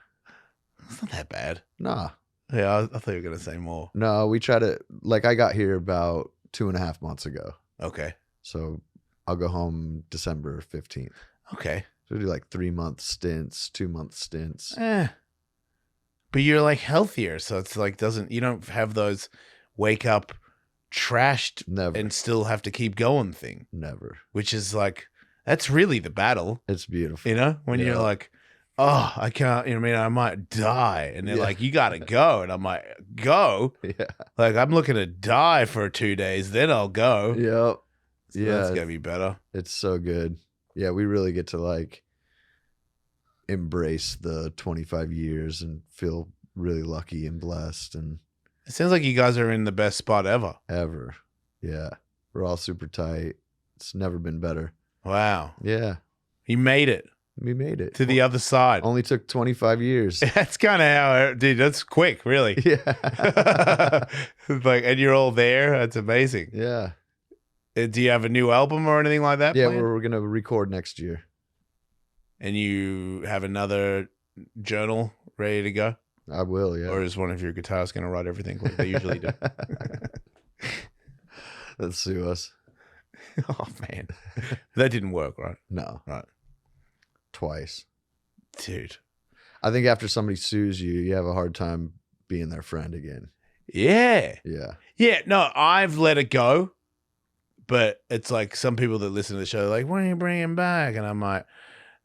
It's not that bad. Nah. Yeah, I thought you were going to say more. No, we try to, like, I got here about 2.5 months ago. Okay. So I'll go home December 15th. Okay. So we do like 3-month stints, 2-month stints. But you're like healthier, so it's like you don't have those wake up trashed Never. and still have to keep going thing, Never. which is like, that's really the battle, It's beautiful. when Yeah. you're like, oh, I can't, you know what I mean? I might die. And they're Yeah. like, you got to go. And I'm like, go? Yeah. Like, I'm looking to die for 2 days, then I'll go. Yep. So Yeah. that's going to be better. It's so good. Yeah, we really get to like embrace the 25 years and feel really lucky and blessed and It sounds like you guys are in the best spot ever. ever. Yeah. We're all super tight. It's never been better. Wow. Yeah. You made it We made it. to the other side. Only took 25 years. That's kind of how, dude, that's quick, really. Yeah. Like, and you're all there. That's amazing. Yeah. Do you have a new album or anything like that? Yeah, planned? we're going to record next year. And you have another journal ready to go? I will, yeah. Or is one of your guitarists going to write everything like they usually do? Let's sue us. Oh, man. That didn't work, right? No. Right. Twice. Dude. I think after somebody sues you, you have a hard time being their friend again. Yeah. Yeah. Yeah. No, I've let it go. But it's like some people that listen to the show are like, when are you bringing him back? And I'm like,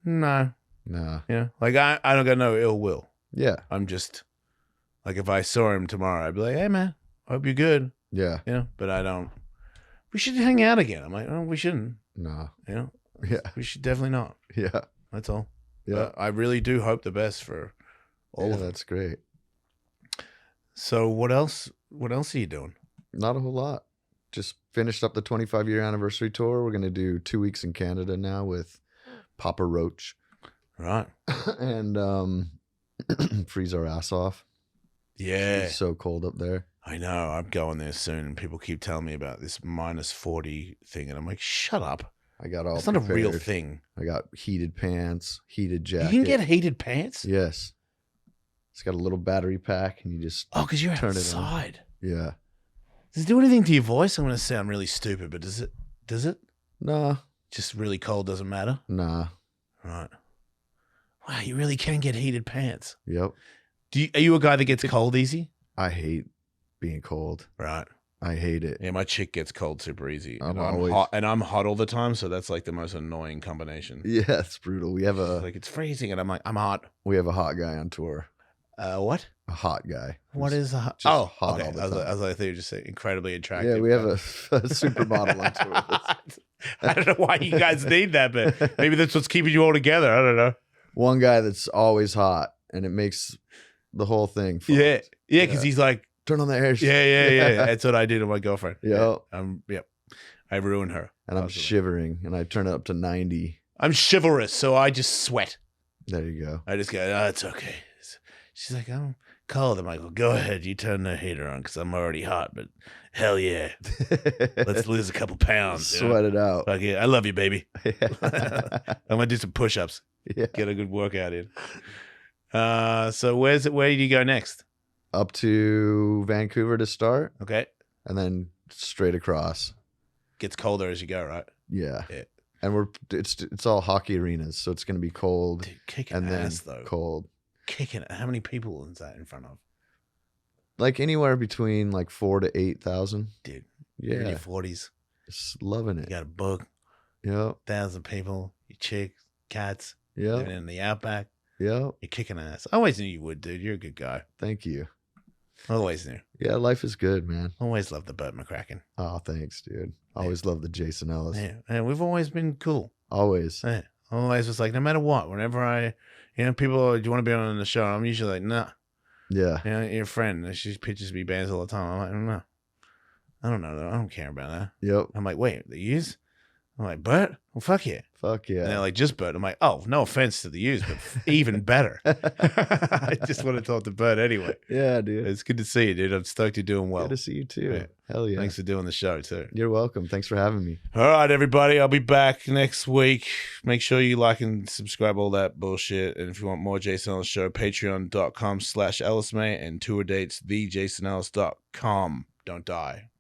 no. Nah. You know, like I don't got no ill will. Yeah. I'm just like, if I saw him tomorrow, I'd be like, hey, man, hope you're good. Yeah. You know, but I don't. We should hang out again. I'm like, oh, we shouldn't. Nah. You know, Yeah. we should definitely not. Yeah. That's all. Yeah. But I really do hope the best for all Yeah, of them. that's great. So what else? What else are you doing? Not a whole lot. Just finished up the 25-year anniversary tour. We're going to do 2 weeks in Canada now with Papa Roach. Right. And freeze our ass off. Yeah. It's so cold up there. I know. I'm going there soon, and people keep telling me about this -40 thing, and I'm like, shut up. I got all It's not a real prepared. thing. I got heated pants, heated jacket. You can get heated pants? Yes. It's got a little battery pack, and you just Oh, because you're turn it on. outside. Yeah. Does it do anything to your voice? I'm going to sound really stupid, but does it? Does it? Nah. Just really cold doesn't matter? Nah. Right. Wow, you really can get heated pants. Yep. Are you a guy that gets cold easy? I hate being cold. Right. I hate it. Yeah, my chick gets cold super easy. I'm And I'm always- hot, and I'm hot all the time, so that's like the most annoying combination. Yeah, it's brutal. We have Like, it's freezing, and I'm like, I'm hot. a hot guy on tour. What? A hot guy. What Who's is a hot? just Oh, hot okay. all the I was time. like, I thought you were just saying incredibly attractive. Yeah, we have a supermodel on tour with us. I don't know why you guys need that, but maybe that's what's keeping you all together. I don't know. One guy that's always hot, and it makes the whole thing fun. Yeah, because Yeah. he's like, Turn on the air. yeah. That's what I do to my girlfriend. Yeah. Yep. I ruin her. And I'm Constantly. shivering, and I turn it up to 90. I'm chivalrous, so I just sweat. There you go. I just go, oh, it's okay. She's like, I'm cold. I'm like, well, go ahead. You turn the heater on because I'm already hot, but hell yeah. Let's lose a couple pounds. you know? Sweat it out. Fuck yeah. I love you, baby. I'm going to do some push-ups. Yeah. Get a good workout in. So where do you go next? Up to Vancouver to start, Okay. and then straight across. Gets colder as you go, right? Yeah. Yeah. And it's all hockey arenas, so it's gonna be cold Dude, kicking and then ass, though. cold. Kicking. How many people is that in front of? Like anywhere between like 4,000 to 8,000. Dude, you're in Yeah. your 40s. Just loving You it. got a book, Yep. 1,000 people, your chick, cats, Yep. living in the outback. Yep. You're kicking ass. I always knew you would, dude. You're a good guy. Thank you. Always knew. Yeah, life is good, man. Always loved the Bert McCracken. Oh, thanks, dude. Always love the Jason Ellis. Yeah. And we've always been cool. Always. Yeah. Always was like, no matter what, whenever people, do you want to be on the show? I'm usually like, nah. Yeah. You know, your friend, she pitches me bands all the time. I'm like, I don't know. I don't care about that. Yep. I'm like, wait, the Used? I'm like, Bert? Well, fuck yeah. Fuck And they're yeah. like, just Bert. I'm like, oh, no offense to the Used, but even better. I just want to talk to Bert anyway. Yeah, dude. It's good to see you, dude. I'm stoked you're doing well. Good to see you too. Yeah. Hell yeah. Thanks for doing the show, too. You're welcome. Thanks for having me. All right, everybody. I'll be back next week. Make sure you like and subscribe, all that bullshit. And if you want more Jason Ellis Show, patreon.com/EllisMate and tour dates, thejasonellis.com. Don't die.